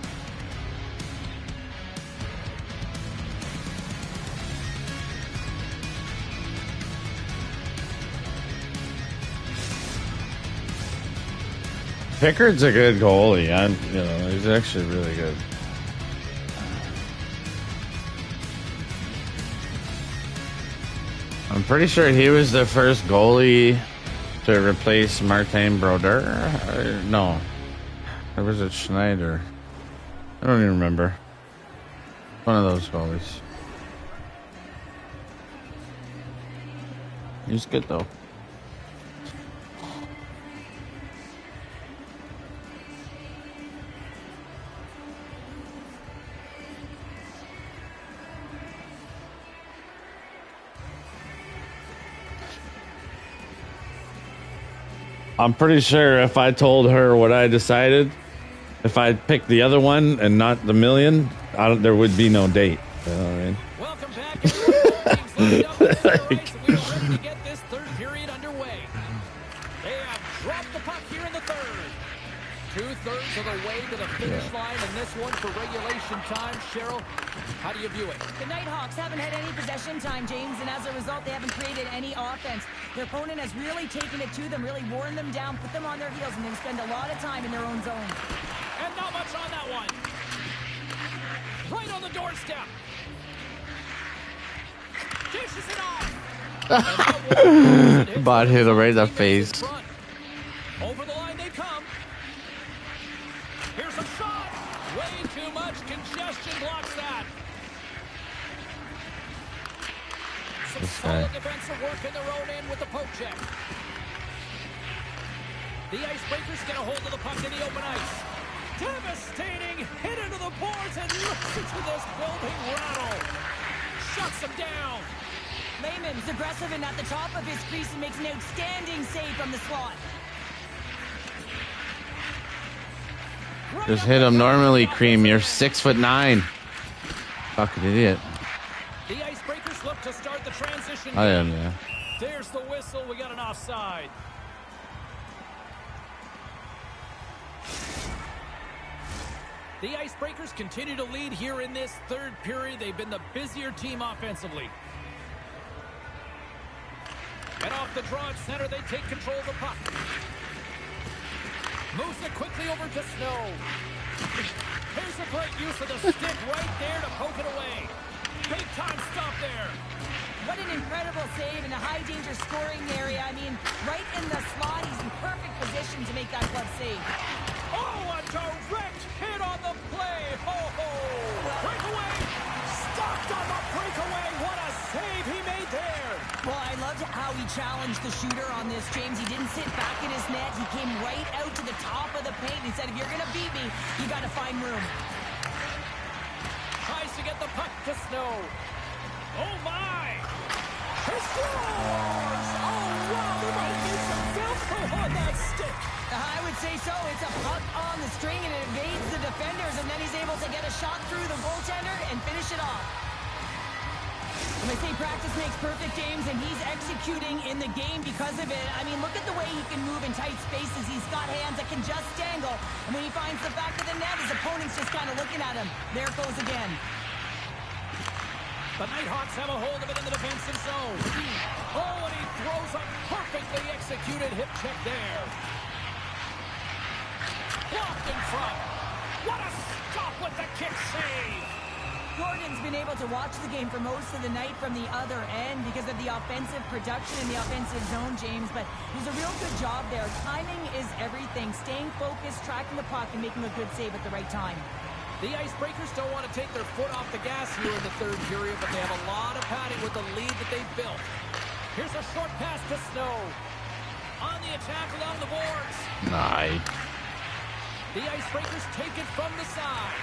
Pickard's a good goalie. He's actually really good. I'm pretty sure he was the first goalie to replace Martin Brodeur. No, or was it Schneider? I don't even remember. One of those goalies. He's good though. I'm pretty sure if I told her what I decided, if I picked the other one and not the million, there would be no date. You know what I mean? Welcome back. Both teams lined up with their rights, and we are ready to get this third period underway. They have dropped the puck here in the third. 2/3 of the way to the finish line, and this one for regulation time. Cheryl, how do you view it? The Nighthawks haven't had any possession time, James, and as a result, they haven't created any offense. Their opponent has really taken it to them, really worn them down, put them on their heels, and they spend a lot of time in their own zone. And not much on that one. Right on the doorstep. Dishes it off. Bot hit him right in the face. Over the line they come. Here's a shot. Way too much congestion blocks that. Some solid defensive work in their own end with the poke check. The Icebreakers get a hold of the puck in the open ice. Devastating hit into the boards and listen to this building rattle. Shuts them down. Lehman's aggressive and at the top of his crease and makes an outstanding save from the slot. Just hit him normally, Cream. You're 6'9". Fucking idiot. The Icebreakers look to start the transition. I am, yeah. There's the whistle. We got an offside. The Icebreakers continue to lead here in this third period. They've been the busier team offensively. And off the draw at center, they take control of the puck. Moves it quickly over to Snow. Here's a great use of the stick right there to poke it away. Big time stop there. What an incredible save in a high-danger scoring area. I mean, right in the slot, he's in perfect position to make that glove save. Oh, a direct hit on the play. Ho-ho. Breakaway. Stopped on the breakaway. What a save he made there. Well, I loved how he challenged the shooter on this, James. He didn't sit back in his net. He came right out to the top of the paint. He said, if you're going to beat me, you got to find room. Tries to get the puck to Snow. Oh, my! He scores! Oh, wow, there might be some Velcro on that stick. I would say so. It's a puck on the string, and it evades the defenders, and then he's able to get a shot through the goaltender and finish it off. And they say practice makes perfect, James, and he's executing in the game because of it. I mean, look at the way he can move in tight spaces. He's got hands that can just dangle. And when he finds the back of the net, his opponent's just kind of looking at him. There it goes again. The Nighthawks have a hold of it in the defensive zone. Oh, and he throws a perfectly executed hip check there. Blocked in front. What a stop with the kick save. Gordon's been able to watch the game for most of the night from the other end because of the offensive production in the offensive zone, James, but he's a real good job there. Timing is everything. Staying focused, tracking the puck, and making a good save at the right time. The Icebreakers don't want to take their foot off the gas here in the third period, but they have a lot of padding with the lead that they've built. Here's a short pass to Snow. On the attack along the boards. Nice. The Icebreakers take it from the side.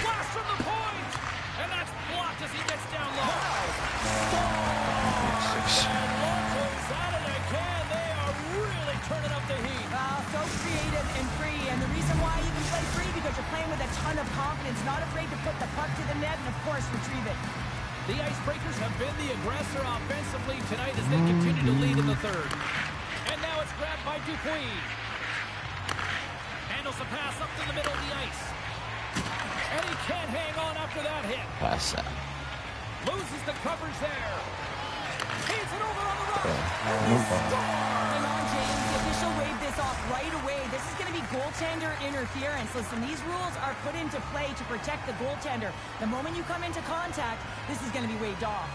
Blast from the point! And that's blocked as he gets down low. And Locals at it again. They are really turning up the heat. So creative and free, and the reason why you can play free because you're playing with a ton of confidence, not afraid to put the puck to the net and, of course, retrieve it. The Icebreakers have been the aggressor offensively tonight as they continue to lead in the third. And now it's grabbed by Dupuis. Handles the pass up to the middle of the ice. And he can't hang on after that hit. Pass that. Loses the coverage there. Feeds it over on the run. Hang on, James. The official waved this off right away. This is going to be goaltender interference. Listen, these rules are put into play to protect the goaltender. The moment you come into contact, this is going to be waved off.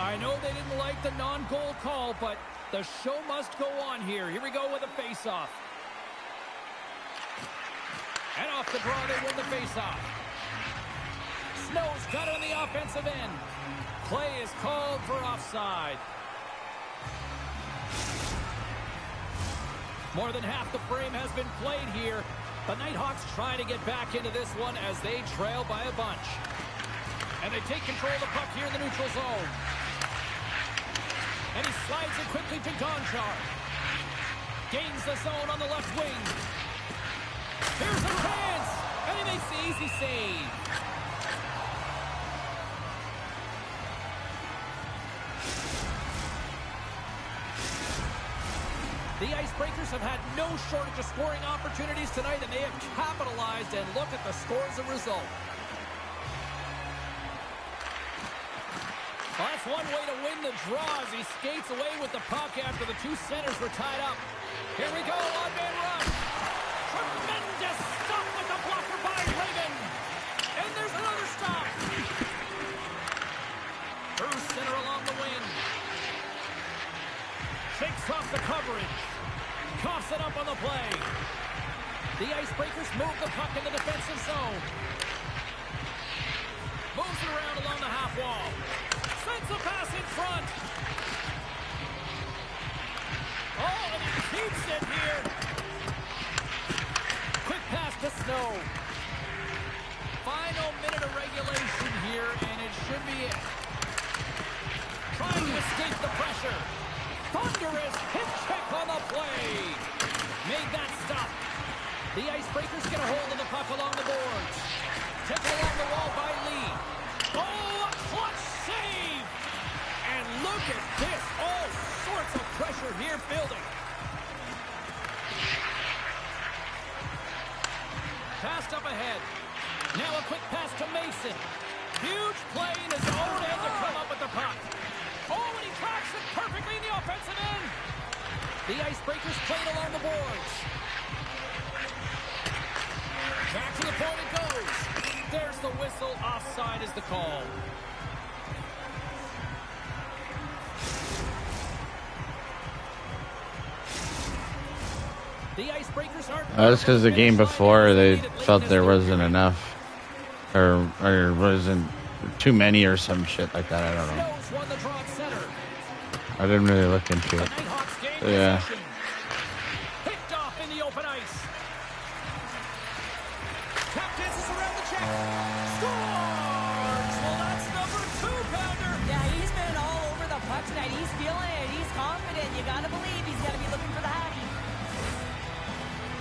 I know they didn't like the non-goal call, but the show must go on here. Here we go with a face-off. And off the draw, they win the face-off. Snow's got it on the offensive end. Play is called for offside. More than half the frame has been played here. The Nighthawks trying to get back into this one as they trail by a bunch. And they take control of the puck here in the neutral zone. And he slides it quickly to Gonchar. Gains the zone on the left wing. Here's a chance, and he makes the easy save. The Icebreakers have had no shortage of scoring opportunities tonight, and they have capitalized, and look at the score as a result. Well, that's one way to win the draw as he skates away with the puck after the two centers were tied up. Here we go, one-man rush. Tremendous stop with the blocker by Raven. And there's another stop. Through center along the wing. Shakes off the coverage. Coughs it up on the play. The Icebreakers move the puck in the defensive zone. Moves it around along the half wall. Sends a pass in front. Oh, and he keeps it here. Quick pass to Snow. Final minute of regulation here, and it should be it. Trying to escape the pressure. Thunderous hip check on the play. Made that stop. The Icebreakers get a hold of the puck along the boards. Taken along the wall by Lee. Oh, a clutch save. And look at this. All sorts of pressure here building. Passed up ahead. Now a quick pass to Mason. Huge play in his own end to come up with the puck. Oh, and he tracks it perfectly in the offensive end. The Icebreakers played along the boards. Back to the point it goes. There's the whistle. Offside is the call. The Icebreakers aren't... That's because the game before they felt there wasn't enough. Or wasn't too many or some shit like that. I don't know. I didn't really look into it. Yeah. Picked off in the open ice. Tapped Scores! Well, that's number 2-pounder. Yeah, he's been all over the puck tonight. He's feeling it. He's confident. You gotta believe he's gonna be looking for the hattie.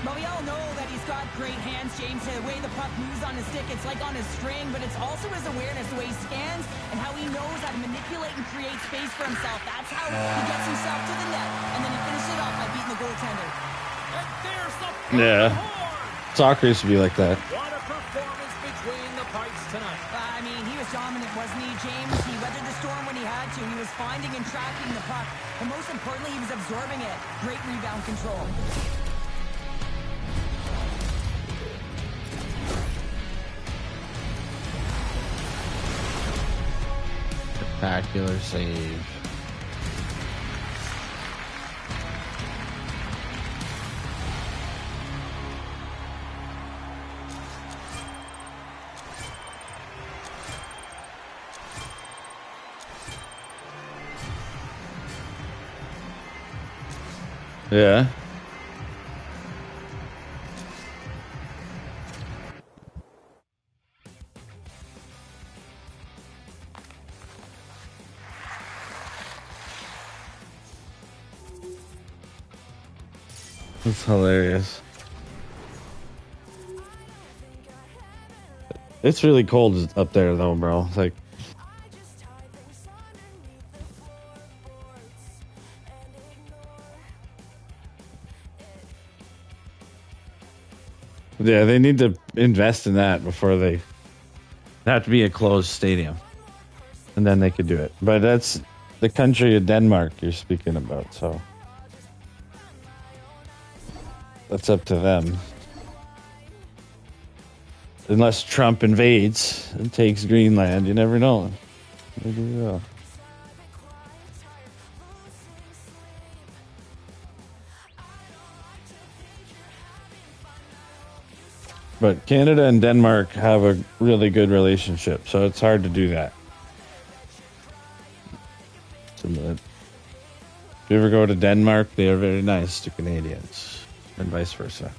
But we all know that he's got great hands, James. The way the puck moves on his stick, it's like on his string, but it's also his awareness, the way he scans and how he knows how to manipulate and create space for himself. That's how he gets himself to the net, and then he finishes it off by beating the goaltender. And there's the Yeah. horn. Soccer used to be like that. What a performance between the pipes tonight. I mean, he was dominant, wasn't he, James? He weathered the storm when he had to. He was finding and tracking the puck, and most importantly, he was absorbing it. Great rebound control. Spectacular save. Yeah. That's hilarious. It's really cold up there though, bro. It's like yeah, they need to invest in that before they have to be a closed stadium. And then they could do it. But that's the country of Denmark you're speaking about, so that's up to them. Unless Trump invades and takes Greenland, you never know. Maybe he will. But Canada and Denmark have a really good relationship, so it's hard to do that. So, if you ever go to Denmark, they are very nice to Canadians, and vice versa.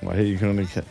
Why are you going to get...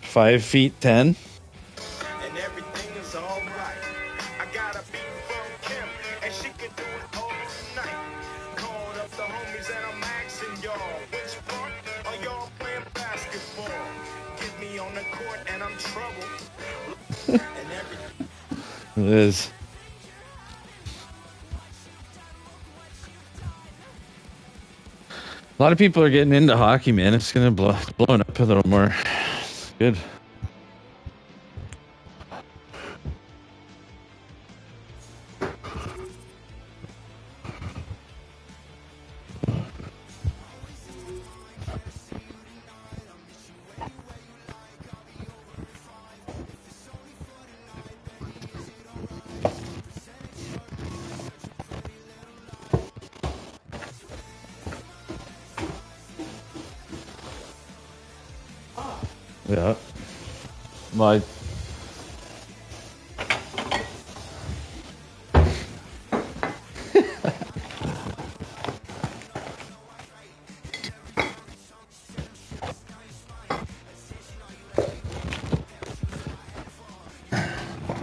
.5'10". And everything is alright. I got a beat from Kim, and she can do it all night. Called up the homies and I'm asking y'all, which part are y'all playing basketball? Get me on the court and I'm troubled. And everything. It is. A lot of people are getting into hockey, man. It's going to blowing up a little more. It's good. Yeah. My.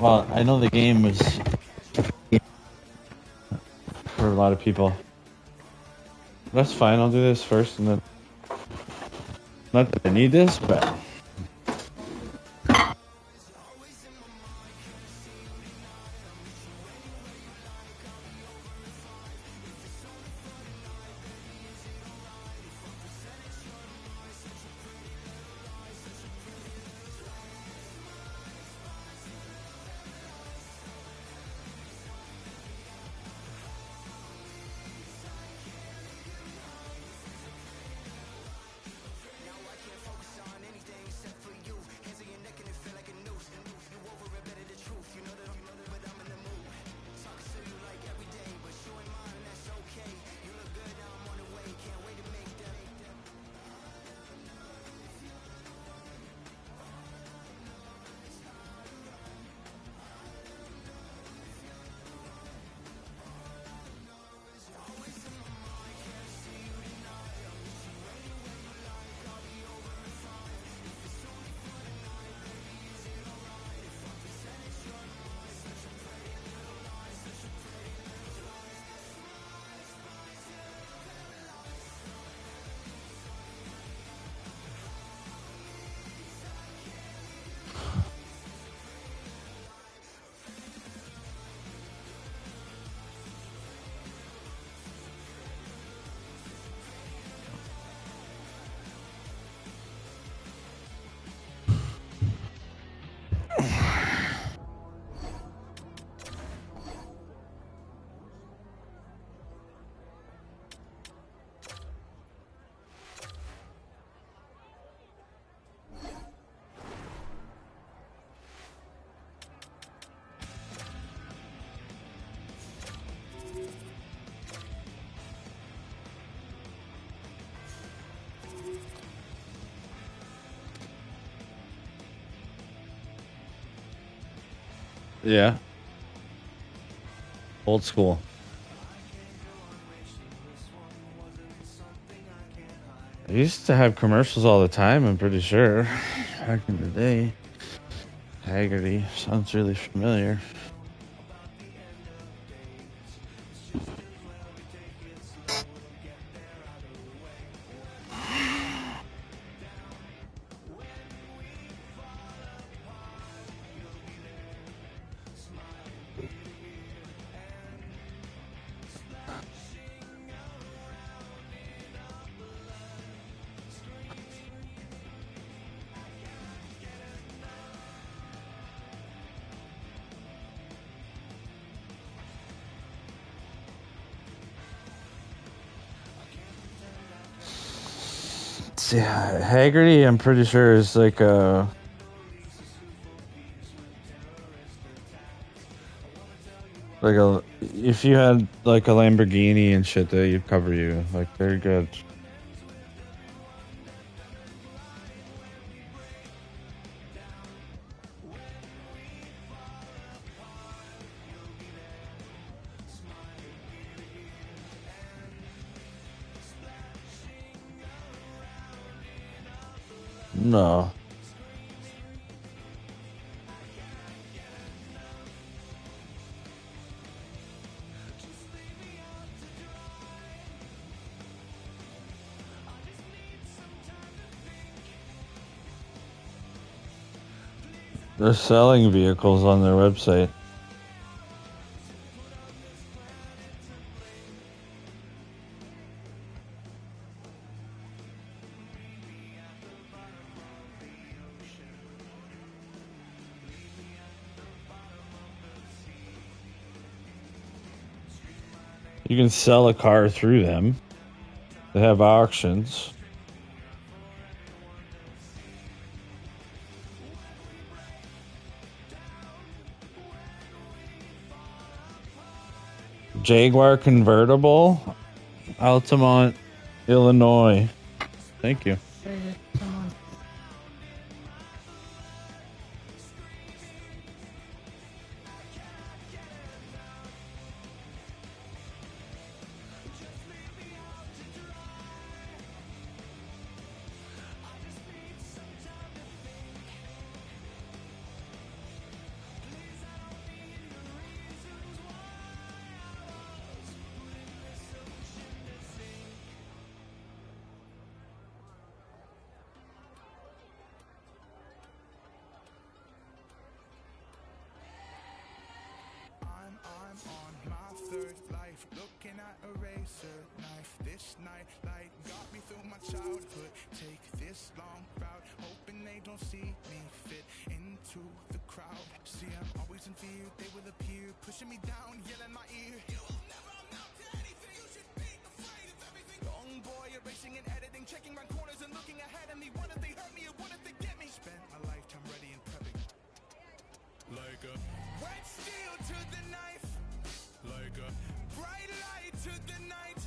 Well, I know the game was for a lot of people. That's fine. I'll do this first, and then not that I need this, but Yeah. Old school. I used to have commercials all the time, I'm pretty sure. Back in the day. Haggerty. Sounds really familiar. Yeah, Haggerty, I'm pretty sure is like a if you had like a Lamborghini and shit, they'd cover you. Like they're good. No. They're selling vehicles on their website. You can sell a car through them. They have auctions. Jaguar convertible, Altamont, Illinois. Thank you. I'm on my third life, looking at a razor knife. This night light got me through my childhood. Take this long route, hoping they don't see me fit into the crowd. See, I'm always in fear, they will appear, pushing me down, yelling my ear. You'll never amount to anything, you should be afraid of everything. Young boy, erasing and editing, checking round corners and looking ahead of me. What if they hurt me or what if they get me? Spent my lifetime ready and prepping. Like a wet steel to the knife. Like a bright light to the night.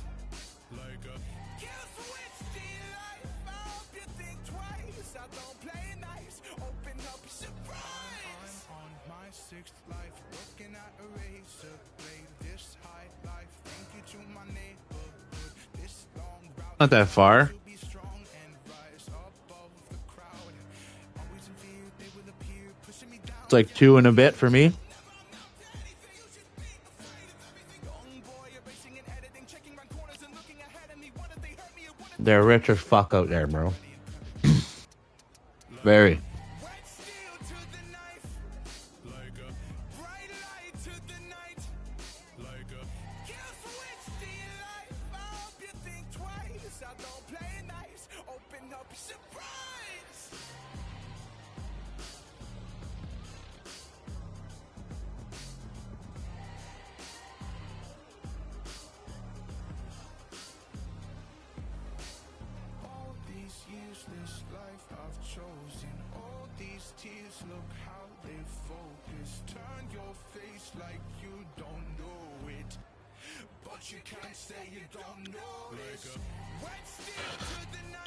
Like a kill switch to your life. I hope you think twice. I don't play nice. Open up, surprise. I'm on my sixth life, looking at a razor blade. This high life, thank you to my neighborhood. This long route. Not that far. It's like 2 and a bit for me. They're rich as fuck out there, bro. Very.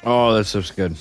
Oh, that stuff's good.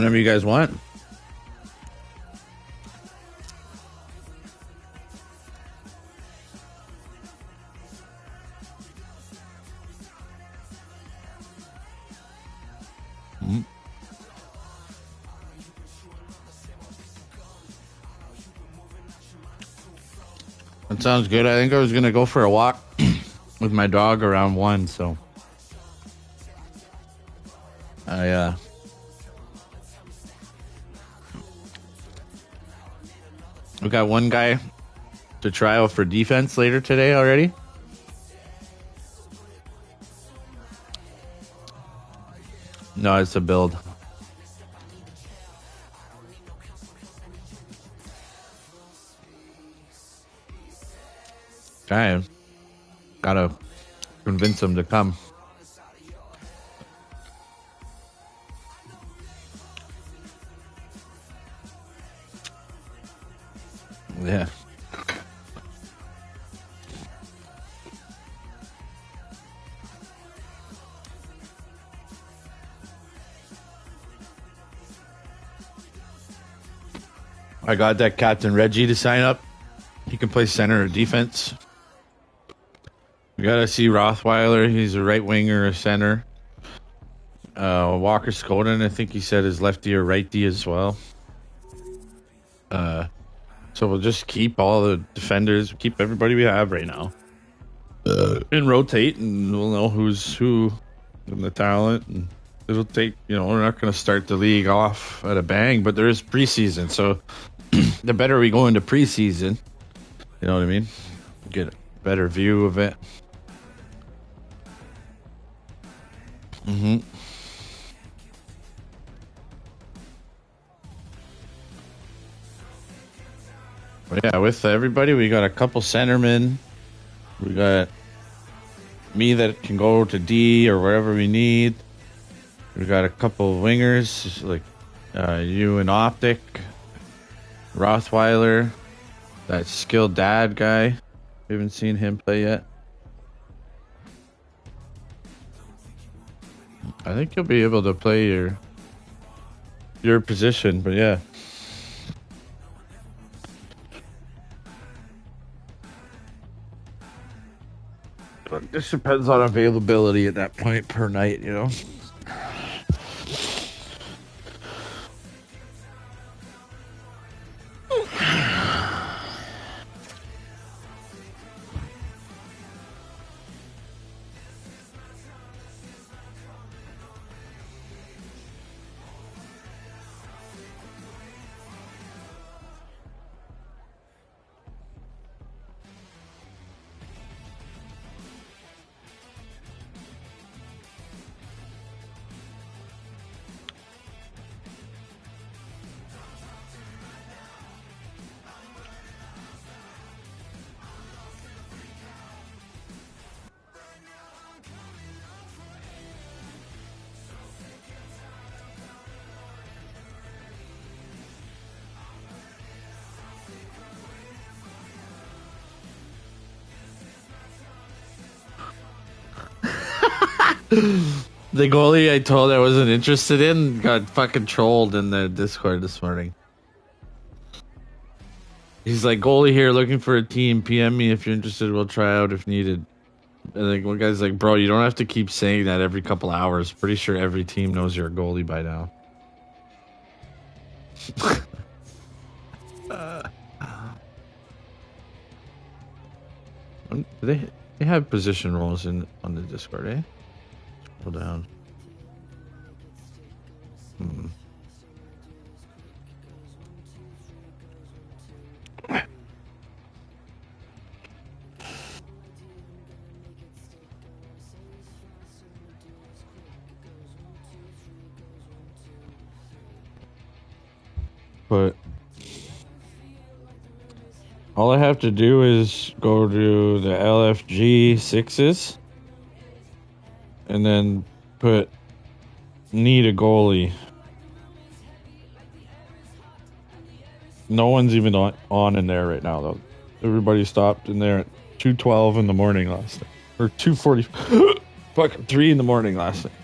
Whenever you guys want. That sounds good. I think I was going to go for a walk with my dog around 1, so we got one guy to try out for defense later today already. No, it's a build. Okay. Gotta convince him to come. Yeah. I got that Captain Reggie to sign up. He can play center or defense. We gotta see Rothweiler. He's a right winger or center. Walker Scoden, I think he said, is lefty or righty as well. So we'll just keep all the defenders, keep everybody we have right now, and rotate, and we'll know who's who and the talent. And it'll take, we're not going to start the league off at a bang, but there is preseason, so the better we go into preseason, you know what I mean? Get a better view of it. Mm-hmm. But yeah, with everybody, we got a couple centermen. We got me that can go to D or wherever we need. We got a couple wingers, like you and Optic, Rothweiler, that skilled dad guy. We haven't seen him play yet. I think you'll be able to play your position, but yeah. But this depends on availability at that point per night, The goalie I told I wasn't interested in got fucking trolled in the Discord this morning. He's like, goalie here, looking for a team. PM me if you're interested. We'll try out if needed. And like one guy's like, bro, you don't have to keep saying that every couple hours. Pretty sure every team knows you're a goalie by now. They have position roles on the Discord, eh? Scroll down. But all I have to do is go to the LFG 6s and then put need a goalie. No one's even on in there right now, though. Everybody stopped in there at 2:12 in the morning last night. Or 2:40. Fucking 3 in the morning last night.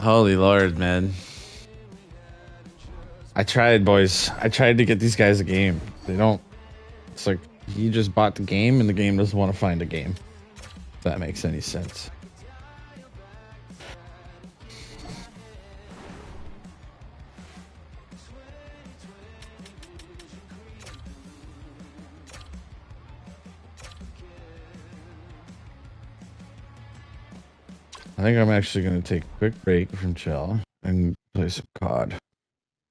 Holy Lord, man. I tried, boys. I tried to get these guys a game. They don't. It's like he just bought the game and the game doesn't want to find a game. If that makes any sense. I think I'm actually going to take a quick break from Chell and play some COD.